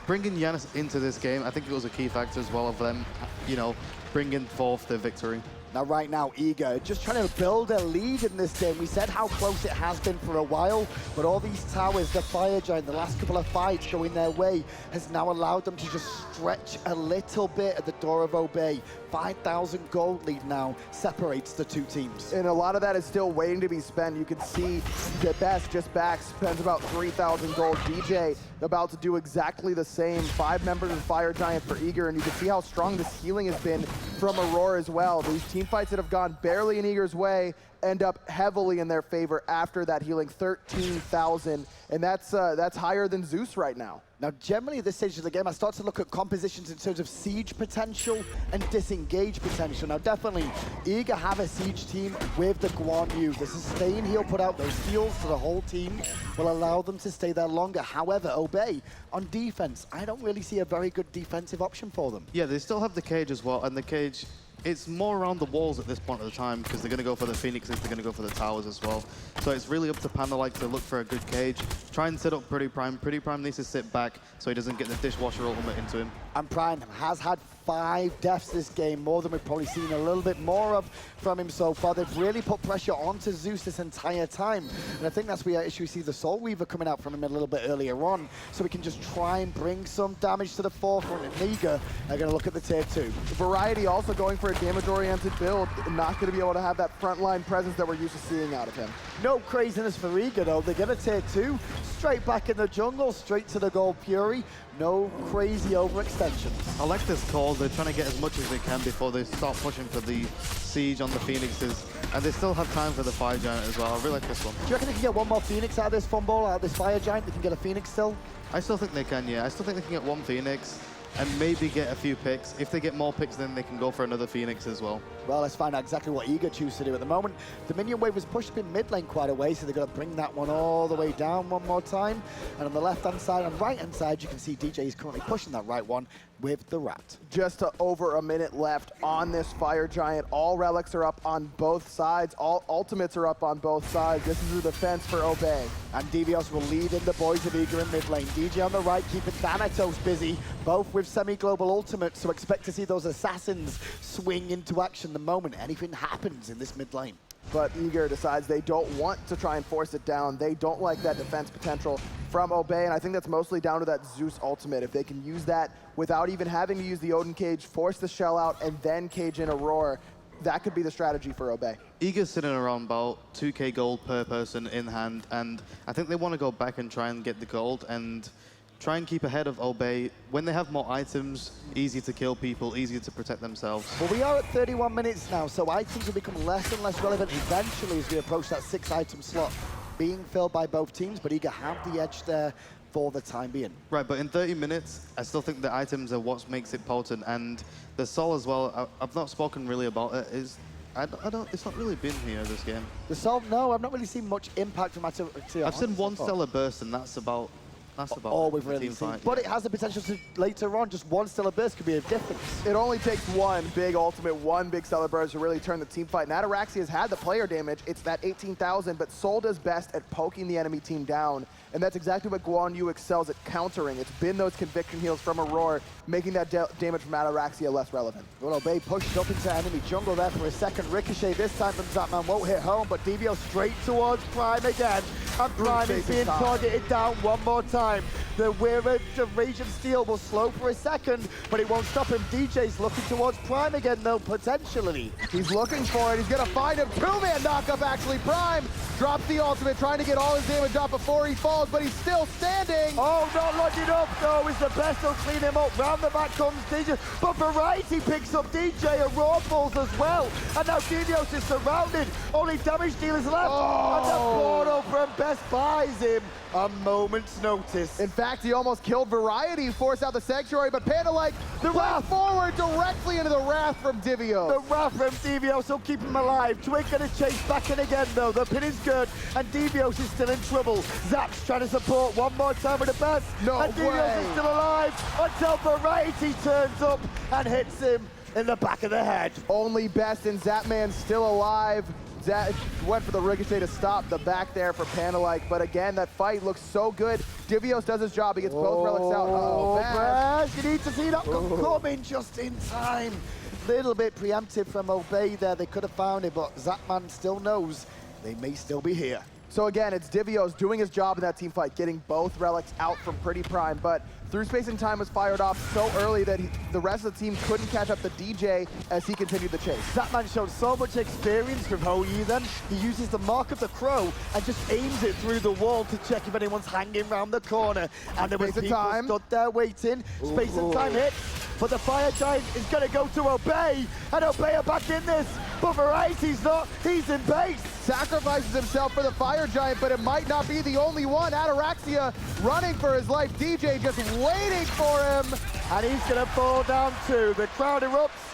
bringing Yanis into this game, I think it was a key factor as well of them, you know, bringing forth the victory. Now, right now, Eager just trying to build a lead in this game. We said how close it has been for a while, but all these towers, the Fire Giant, the last couple of fights going their way, has now allowed them to just stretch a little bit at the door of Obey. 5,000 gold lead now separates the two teams. And a lot of that is still waiting to be spent. You can see that Best just back spends about 3,000 gold. DJ about to do exactly the same. 5 members of Fire Giant for Eager, and you can see how strong this healing has been from Aurora as well. These team fights that have gone barely in Eager's way end up heavily in their favor after that healing. 13,000, and that's higher than Zeus right now. Now, generally at this stage of the game, I start to look at compositions in terms of siege potential and disengage potential. Now, definitely, Eager have a siege team with the Guan Yu. The sustain he'll put out, those heals to the whole team, will allow them to stay there longer. However, Obey, on defense, I don't really see a very good defensive option for them. Yeah, they still have the cage as well, and the cage, it's more around the walls at this point of the time because they're going to go for the Phoenixes, they're going to go for the towers as well. So it's really up to Panda Light to look for a good cage, try and set up Pretty Prime. Pretty Prime needs to sit back so he doesn't get the dishwasher ultimate into him. And Prime has had 5 deaths this game, more than we've probably seen a little bit more of from him so far. They've really put pressure onto Zeus this entire time. And I think that's where we see the Soul Weaver coming out from him a little bit earlier on, so we can just try and bring some damage to the forefront. And Eager are going to look at the tier 2. Variety also going for a damage-oriented build, not going to be able to have that frontline presence that we're used to seeing out of him. No craziness for Eager though. They get a tier 2, straight back in the jungle, straight to the Gold Fury. No crazy overextensions. I like this call. They're trying to get as much as they can before they start pushing for the siege on the Phoenixes. And they still have time for the Fire Giant as well. I really like this one. Do you reckon they can get one more Phoenix out of this fumble, out of this Fire Giant? They can get a Phoenix still? I still think they can, yeah. I still think they can get one Phoenix and maybe get a few picks. If they get more picks, then they can go for another Phoenix as well. Well, let's find out exactly what Eager choose to do at the moment. The minion wave was pushed up in mid lane quite a way, so they're going to bring that one all the way down one more time. And on the left-hand side and right-hand side, you can see DJ is currently pushing that right one with the Rat. Just over a minute left on this Fire Giant. All relics are up on both sides. All ultimates are up on both sides. This is the defense for Obey. And DVS will lead in the boys of Eager in mid lane. DJ on the right, keeping Thanatos busy, both with semi-global ultimates, so expect to see those assassins swing into action the moment anything happens in this mid lane. But Eager decides they don't want to try and force it down. They don't like that defense potential from Obey, and I think that's mostly down to that Zeus ultimate. If they can use that without even having to use the Odin cage, force the shell out, and then cage in Aurora, that could be the strategy for Obey. Eager's sitting around about 2k gold per person in hand, and I think they want to go back and try and get the gold and try and keep ahead of Obey. When they have more items, easy to kill people, easier to protect themselves. Well, we are at 31 minutes now, so items will become less and less relevant eventually as we approach that 6-item slot being filled by both teams, but Eager have the edge there for the time being. Right, but in 30 minutes, I still think the items are what makes it potent, and the Soul as well, I've not spoken really about it, it's not really been here this game. The Soul, no, I've not really seen much impact from it. I've seen one Stellar Burst, and that's about all we've really seen. Fight, but yeah. it has the potential to, later on, just one Stellar Burst could be a difference. It only takes one big ultimate, one big Stellar Burst to really turn the team fight. And Ataraxia has had the player damage. It's that 18,000, but Soul does best at poking the enemy team down. and that's exactly what Guan Yu excels at countering. It's been those conviction heals from Aurora, making that damage from Ataraxia less relevant. Well, Obey pushed up into enemy jungle there for a second. Ricochet this time from Zapman won't hit home, but DBO straight towards Prime again. And Prime is being targeted down one more time. The Wearer of Rage of Steel will slow for a second, but it won't stop him. DJ's looking towards Prime again, though, potentially. He's looking for it. He's going to find him. Two-man knockup, actually. Prime drops the ultimate, trying to get all his damage off before he falls, but he's still standing. Oh, not lodging up, though, is the best. He'll clean him up. Round the back comes DJ, but Variety picks up DJ. Aurora falls as well. And now Divios is surrounded. Only damage dealers left. And the portal from Best buys him a moment's notice. In fact, he almost killed Variety, forced out the Sanctuary, but Panda like the wrath forward directly into the Wrath from Divios. The Wrath from Divios will keep him alive. Twig gonna chase back in again though. The pin is good, and Divios is still in trouble. Zap's trying to support one more time with the best. No and Divios way. is still alive until Variety turns up and hits him in the back of the head. Only Best and Zapman still alive. Zap went for the Ricochet to stop the back there for Panda-like, but again, that fight looks so good. Divios does his job. He gets both relics out. Uh-oh, Best. You need to see that coming just in time. Little bit preemptive from Obey there. They could have found it, but Zapman still knows they may still be here. So again, it's Divios doing his job in that team fight, getting both relics out from Pretty Prime, but Through Space and Time was fired off so early that the rest of the team couldn't catch up to DJ as he continued the chase. Zapman showed so much experience with Hoyi then. He uses the mark of the crow and just aims it through the wall to check if anyone's hanging around the corner. And there was people stood there waiting. Space and Time hits, but the Fire Giant is going to go to Obey, and Obey are back in this. But Variety's not, he's in base. Sacrifices himself for the Fire Giant, but it might not be the only one. Ataraxia running for his life. DJ just waiting for him. And he's going to fall down too. The crowd erupts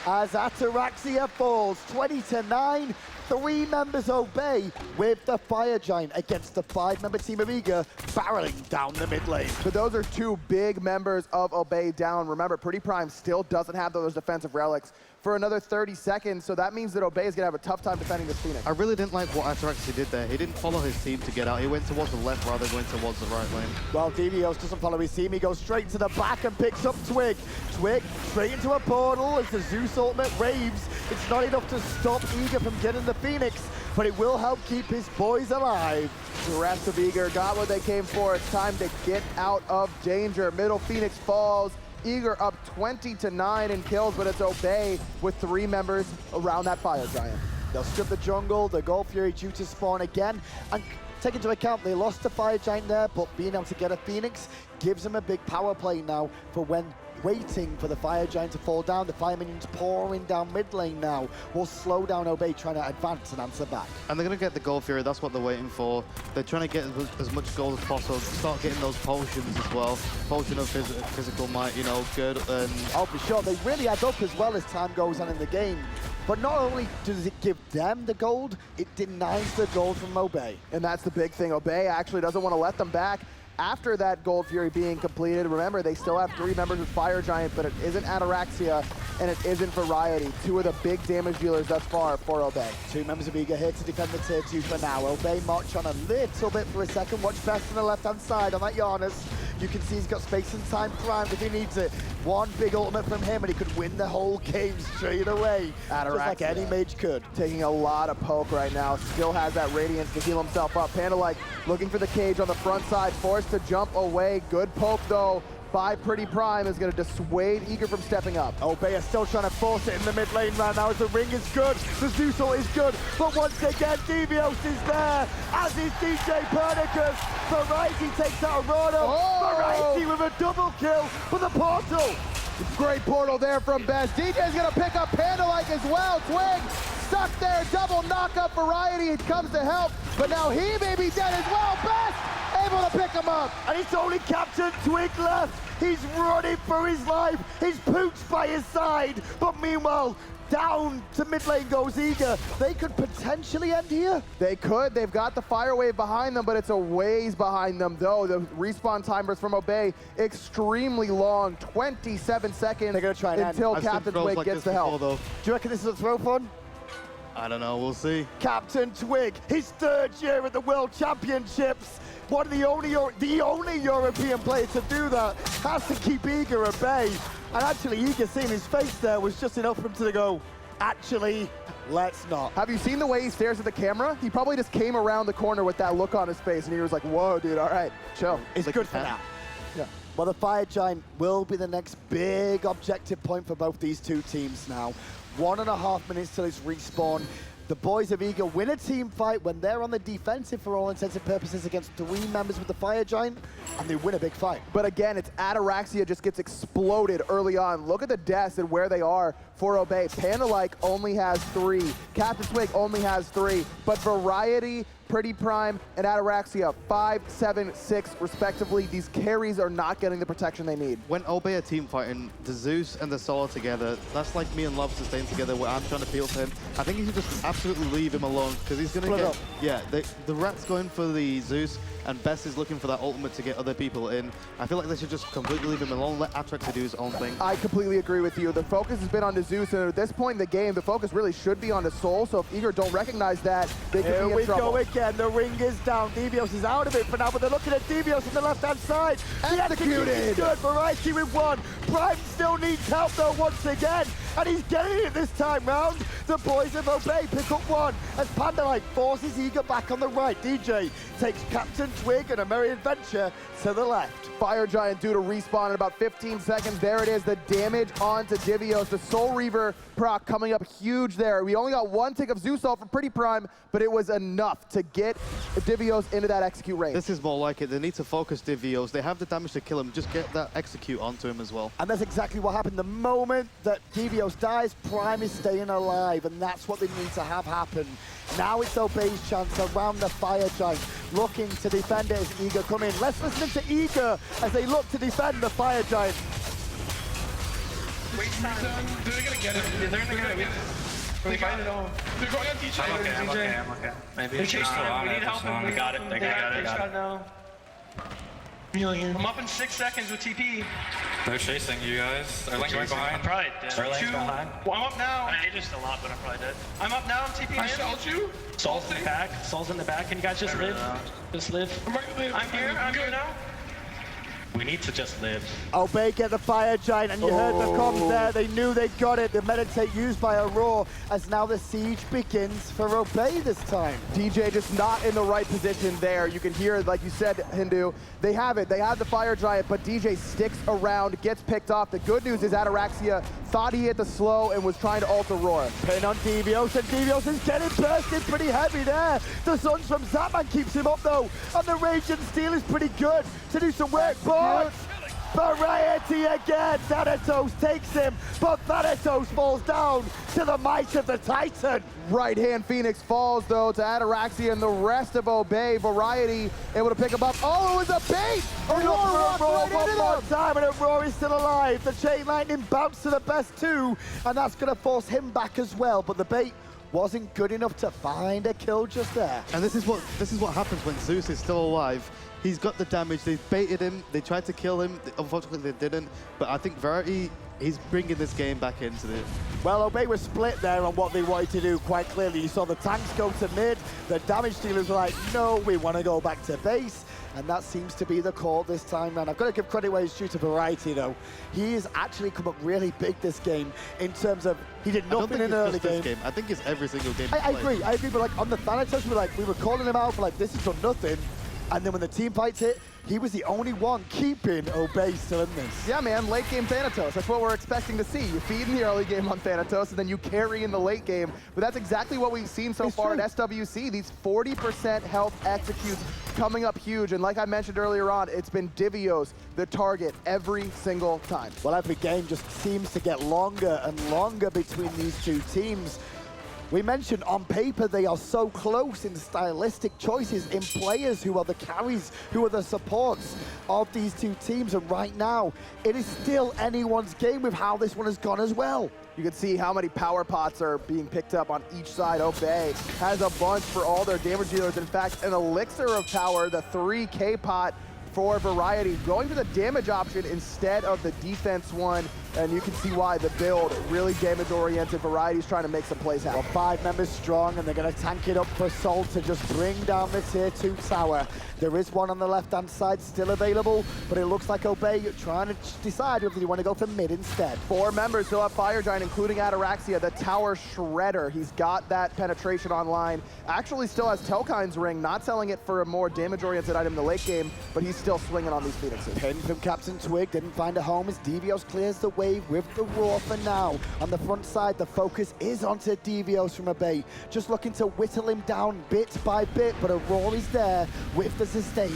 as Ataraxia falls 20-9. 3 members Obey with the Fire Giant against the 5-member team of Eager barreling down the mid lane. So those are 2 big members of Obey down. Remember, Pretty Prime still doesn't have those defensive relics for another 30 seconds, so that means that Obey is going to have a tough time defending this Phoenix. I really didn't like what Ataraxia did there. He didn't follow his team to get out. He went towards the left rather than going towards the right lane. Well, Divios doesn't follow his team. He goes straight to the back and picks up Twig. Twig straight into a portal as the Zeus ultimate raves. It's not enough to stop Eager from getting the Phoenix, but it will help keep his boys alive. The rest of Eager got what they came for. It's time to get out of danger. Middle Phoenix falls. Eager up 20-9 in kills, but it's Obey with 3 members around that Fire Giant. They'll strip the jungle, the Gold Fury due to spawn again, and take into account they lost the Fire Giant there, but being able to get a Phoenix gives them a big power play now for when waiting for the Fire Giant to fall down. The Fire Minions pouring down mid lane now will slow down Obey trying to advance and answer back. And they're going to get the Gold Fury. That's what they're waiting for. They're trying to get as much gold as possible. Start getting those potions as well. Potion of physical might, you know, good. And oh, for sure. They really add up as well as time goes on in the game. But not only does it give them the gold, it denies the gold from Obey. And that's the big thing. Obey actually doesn't want to let them back. After that Gold Fury being completed, remember, they still have 3 members with Fire Giant, but it isn't Ataraxia and it isn't Variety. 2 of the big damage dealers thus far for Obey. 2 members of Eager here to defend the tier 2 for now. Obey march on a little bit for a second. Watch Best on the left-hand side on that Giannis. You can see he's got Space and Time primed if he needs it. One big ultimate from him and he could win the whole game straight away. Just like any mage could. Taking a lot of poke right now. Still has that Radiance to heal himself up. Panda-like looking for the cage on the front side. Forced to jump away. Good poke though by Pretty Prime is going to dissuade Eager from stepping up. Obey are still trying to force it in the mid lane right now as the ring is good, the Zeus ult is good, but once again Divios is there, as is DJ Pernicus. Variety takes out Aurora. Variety with a double kill for the portal. Great portal there from Best. DJ's going to pick up Panda-like as well. Twig stuck there, double knock-up Variety. It comes to help, but now he may be dead as well. Best able to pick him up. And it's only Captain Twig left. He's running for his life. His Pooch by his side. But meanwhile, down to mid lane goes Eager. They could potentially end here. They could. They've got the Fire Wave behind them, but it's a ways behind them, though. The respawn timers from Obey, extremely long, 27 seconds. They're going to try and until Captain Twig gets the help. Do you reckon this is a throw fun? I don't know, we'll see. Captain Twig, his 3rd year at the World Championships. One of the only European player to do that. Has to keep Iga at bay. And actually, Iga seeing his face there was just enough for him to go, actually, let's not. Have you seen the way he stares at the camera? He probably just came around the corner with that look on his face, and he was like, whoa, dude, all right, chill. It's good for now. Yeah. Well, the Fire Giant will be the next big objective point for both these two teams now. 1.5 minutes till it's respawn. The boys of Iga win a team fight when they're on the defensive for all intents and purposes against 3 members with the Fire Giant, and they win a big fight. But again, it's Ataraxia just gets exploded early on. Look at the deaths and where they are for Obey. Panda-like only has 3. Captain Twig only has 3. But Variety, Pretty Prime, and Ataraxia, 5, 7, 6 respectively. These carries are not getting the protection they need. When Obey are team fighting, the Zeus and the Solar together, that's like me and Lobster staying together where I'm trying to peel to him. I think you should just absolutely leave him alone because he's going to get... up. Yeah, the Rat's going for the Zeus and Best is looking for that ultimate to get other people in. I feel like they should just completely leave him alone, let Ataraxia do his own thing. I completely agree with you. The focus has been on the Zeus, and at this point in the game, the focus really should be on the Soul, so if Eager don't recognize that, they could be in trouble. Here we go again. The ring is down. Devios is out of it for now, but they're looking at Devios on the left-hand side. Executed! Good. Variety with 1. Prime still needs help, though, once again, and he's getting it this time round. The boys of Obey pick up 1 as Panda-like forces Eager back on the right. DJ takes Captain Twig and a Merry Adventure to the left. Fire Giant due to respawn in about 15 seconds. There it is, the damage onto Divios. The Soul Reaver proc coming up huge there. We only got 1 tick of Zeus off for Pretty Prime, but it was enough to get Divios into that execute range. This is more like it. They need to focus Divios. They have the damage to kill him. Just get that execute onto him as well. And that's exactly what happened. The moment that Devios dies, Prime is staying alive, and that's what they need to have happen. Now it's Obey's chance around the Fire Giant, looking to defend it as Eager come in. Let's listen to Eager as they look to defend the Fire Giant. Wait time. They're gonna get it. They're gonna get it. They got it all. They're going on DJ. I'm okay. Maybe They're chasing him. We need help him. I got it. They got it. Now. I'm up in 6 seconds with TP. They're chasing you guys. They're like right behind. I'm probably dead. They're like behind. Well, I'm up now. I hit just a lot, but I'm probably dead. I'm up now. I'm TP. I shelled you. Soul's in the back. Soul's in the back. Can you guys just live? Just live. I'm here. I'm here now. We need to just live. Obey get the Fire Giant, and you heard the comms there. They knew they got it. The Meditate used by Aurora, as now the siege begins for Obey this time. DJ just not in the right position there. You can hear, like you said, Hindu, they have it. They have the Fire Giant, but DJ sticks around, gets picked off. The good news is Ataraxia thought he hit the slow and was trying to ult Aurora. Pin on Devios, and Devios is getting bursted pretty heavy there. The Suns from Zapman keeps him up, though, and the Rage and Steel is pretty good to do some work, but Variety again. Thanatos takes him, but Thanatos falls down to the might of the Titan. Right-hand Phoenix falls, though, to Ataraxia and the rest of Obey. Variety able to pick him up. Oh, it was a bait! Aurora right one into more them. time, and Aurora is still alive. The Chain Lightning bounced to the best 2, and that's going to force him back as well, but the bait wasn't good enough to find a kill just there. And this is what happens when Zeus is still alive. He's got the damage. They baited him. They tried to kill him. Unfortunately, they didn't. But I think Variety, he's bringing this game back into the... Well, Obey was split there on what they wanted to do quite clearly. You saw the tanks go to mid. The damage dealers were like, no, we want to go back to base. And that seems to be the call this time, man. I've got to give credit where it's due to Variety, though. He has actually come up really big this game in terms of he did nothing in the early game. I think it's every single game. I agree, but like on the Thanatos, we were calling him out for like, this has done nothing. And then when the team fights hit, he was the only one keeping Obey still in this. Yeah, man, late game Thanatos. That's what we're expecting to see. You feed in the early game on Thanatos, and then you carry in the late game. But that's exactly what we've seen so far at SWC. These 40% health executes coming up huge. And like I mentioned earlier on, it's been Divios the target every single time. Well, every game just seems to get longer and longer between these two teams. We mentioned on paper they are so close in stylistic choices, in players who are the carries, who are the supports of these two teams. And right now, it is still anyone's game with how this one has gone as well. You can see how many power pots are being picked up on each side. Obey has a bunch for all their damage dealers. In fact, an elixir of power, the 3K pot for Variety, going to the damage option instead of the defense one. and you can see why the build, really damage-oriented. Variety's trying to make some plays happen. Well, 5 members strong, and they're going to tank it up for Sol to just bring down the tier 2 tower. There is one on the left-hand side still available, but it looks like Obey trying to decide whether you want to go for mid instead. 4 members still have Fire Giant, including Ataraxia, the tower shredder. He's got that penetration online. Actually still has Telkine's ring, not selling it for a more damage-oriented item in the late game, but he's still swinging on these Phoenixes. Pin from Captain Twig, didn't find a home as Devios clears the wave with the roar for now. On the front side, the focus is onto Devios from Obey, just looking to whittle him down bit by bit, but a roar is there with the sustain.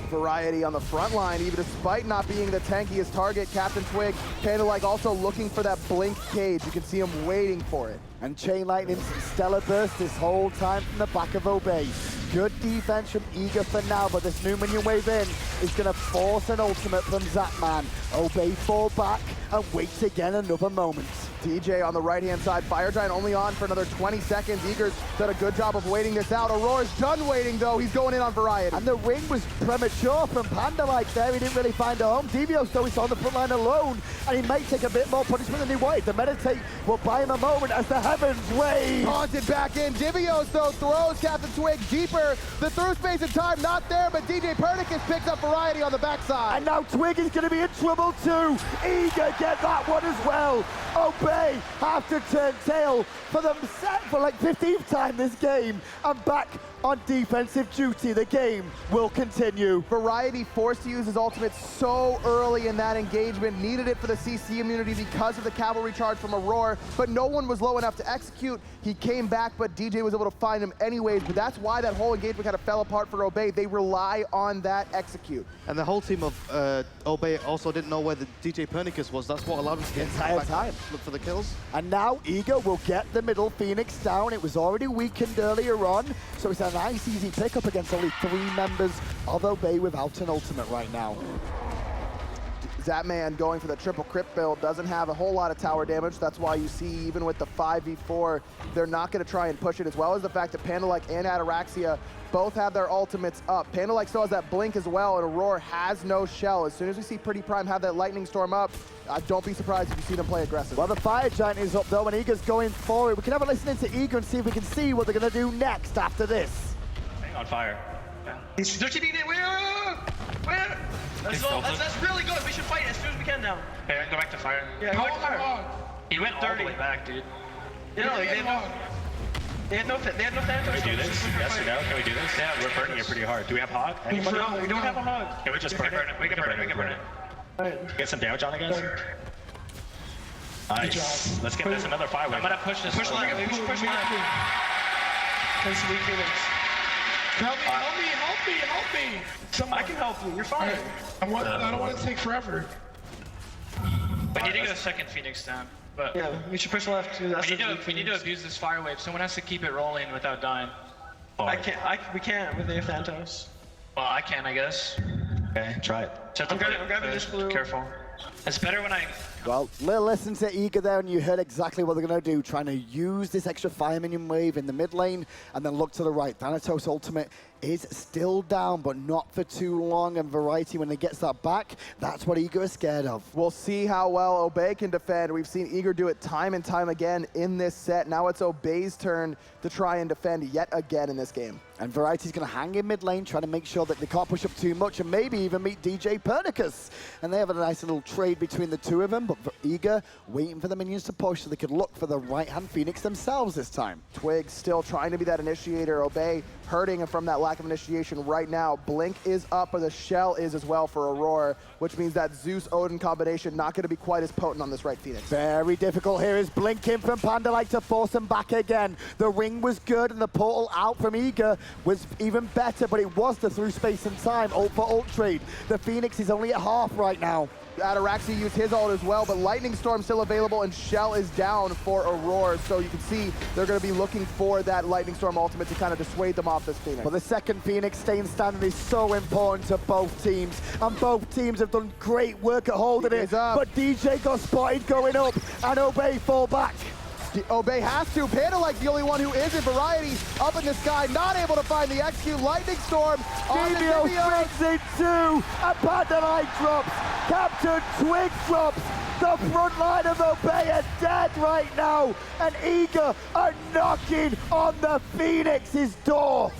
Variety on the front line, even despite not being the tankiest target. Captain Twig, Panda like also looking for that blink cage. You can see him waiting for it. And Chain Lightning's stellar burst this whole time from the back of Obey. Good defense from Eager for now, but this new minion wave in is going to force an ultimate from Zapman. Obey fall back and wait again another moment. DJ on the right-hand side, Fire Giant only on for another 20 seconds. Eager's done a good job of waiting this out. Aurora's done waiting, though. He's going in on Variety. And the ring was premature from Panda like there. He didn't really find a home. Devios, though, he's on the front line alone, and he may take a bit more punishment than he wanted. The Meditate will buy him a moment as the heavens wave. Haunted back in. Devios, though, throws Captain Twig deeper. The through space and time not there, but DJ Pernicus picks up Variety on the backside. And now Twig is going to be in trouble, too. Eager get that one as well. Obey have to turn tail for them set for like 15th time this game. And back on defensive duty, the game will continue. Variety forced to use his ultimate so early in that engagement, needed it for the CC immunity because of the cavalry charge from Aurora, but no one was low enough to execute. He came back, but DJ was able to find him anyways, but that's why that whole engagement kind of fell apart for Obey. They rely on that execute. And the whole team of Obey also didn't know where the DJ Pernicus was. That's what allowed him to get entire back, time. look for the kills. And now Eager will get the middle Phoenix down. It was already weakened earlier on, so it's a nice easy pickup against only 3 members of Obey without an ultimate right now. Zapman going for the triple crypt build doesn't have a whole lot of tower damage. That's why you see even with the 5v4, they're not going to try and push it, as well as the fact that Pandalike and Ataraxia both have their ultimates up. Pandalike still has that blink as well, and Aurora has no shell. As soon as we see Pretty Prime have that lightning storm up, don't be surprised if you see them play aggressive. Well, the Fire Giant is up though, and Eager's going forward. We can have a listen into Eager and see if we can see what they're going to do next after this. Hang on fire. They're TPing it. Where? That's really good. We should fight as soon as we can now. Okay, go back to fire. Yeah, go back to fire. He went all the way back, dude. Yeah, they had no Phantom. Can we do this? Yes or no? Can we do this? Yeah, we're burning it pretty hard. Do we have hog? No, we don't have a hog. Can we just burn it? We can burn it. Get some damage on it, guys. Nice. Let's get this another 5. I'm gonna push this. Push left. Maybe we should push left. Place weak Phoenix. Help me! I can help you. You're fine. I don't want it to take forever. We need to get a second Phoenix down. But Yeah, we should push left too. That's we need to abuse this fire wave. Someone has to keep it rolling without dying. We can't with the Phantoms. Well, I can, I guess. Okay, try it. I'm grabbing this blue. Careful. It's better when I... Well, listen to Eager there, and you heard exactly what they're going to do, trying to use this extra fire minion wave in the mid lane, and then look to the right. Thanatos ultimate is still down, but not for too long, and Variety, when he gets that back, that's what Eager is scared of. We'll see how well Obey can defend. We've seen Eager do it time and time again in this set. Now it's Obey's turn to try and defend yet again in this game. And Variety's going to hang in mid lane, trying to make sure that they can't push up too much and maybe even meet DJ Pernicus. And they have a nice little trade between the two of them, but Eager waiting for the minions to push so they could look for the right-hand Phoenix themselves this time. Twig still trying to be that initiator. Obey hurting from that lack of initiation right now. Blink is up, or the shell is as well for Aurora, which means that Zeus-Odin combination not going to be quite as potent on this right Phoenix. Very difficult here is blinking from Pandalike to force them back again. The ring was good, and the portal out from Eager was even better, but it was the through space and time ult for ult trade. The Phoenix is only at half right now. Ataraxia used his ult as well, but Lightning Storm still available, and Shell is down for Aurora, so you can see they're going to be looking for that Lightning Storm ultimate to kind of dissuade them off this Phoenix. But the second Phoenix staying standing is so important to both teams, and both teams have done great work at holding it, but DJ got spotted going up, and Obey fall back. Obey has to. Pandalike the only one who is in Variety, up in the sky, not able to find the execute. Lightning Storm on the Devio brings it too, and Pandalike drops. Captain Twig drops. The front line of Obey are dead right now, and Eager are knocking on the Phoenix's door.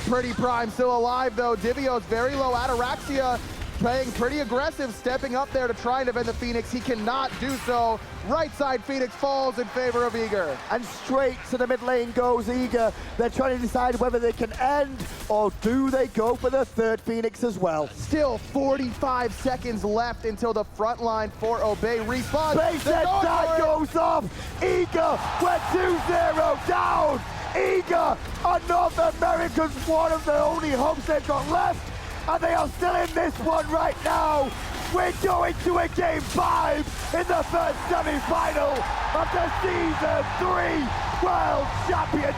Pretty Prime still alive though. Divio's very low. Ataraxia playing pretty aggressive, stepping up there to try and defend the Phoenix. He cannot do so. Right side Phoenix falls in favor of Eager. And straight to the mid lane goes Eager. They're trying to decide whether they can end or do they go for the third Phoenix as well. Still 45 seconds left until the front line for Obey respawns. Base head side goes off. Eager, we're 2-0 down. Eager are North America's one of the only hopes they've got left. And they are still in this one right now. We're going to a game 5 in the first semi-final of the Season 3 World Championship.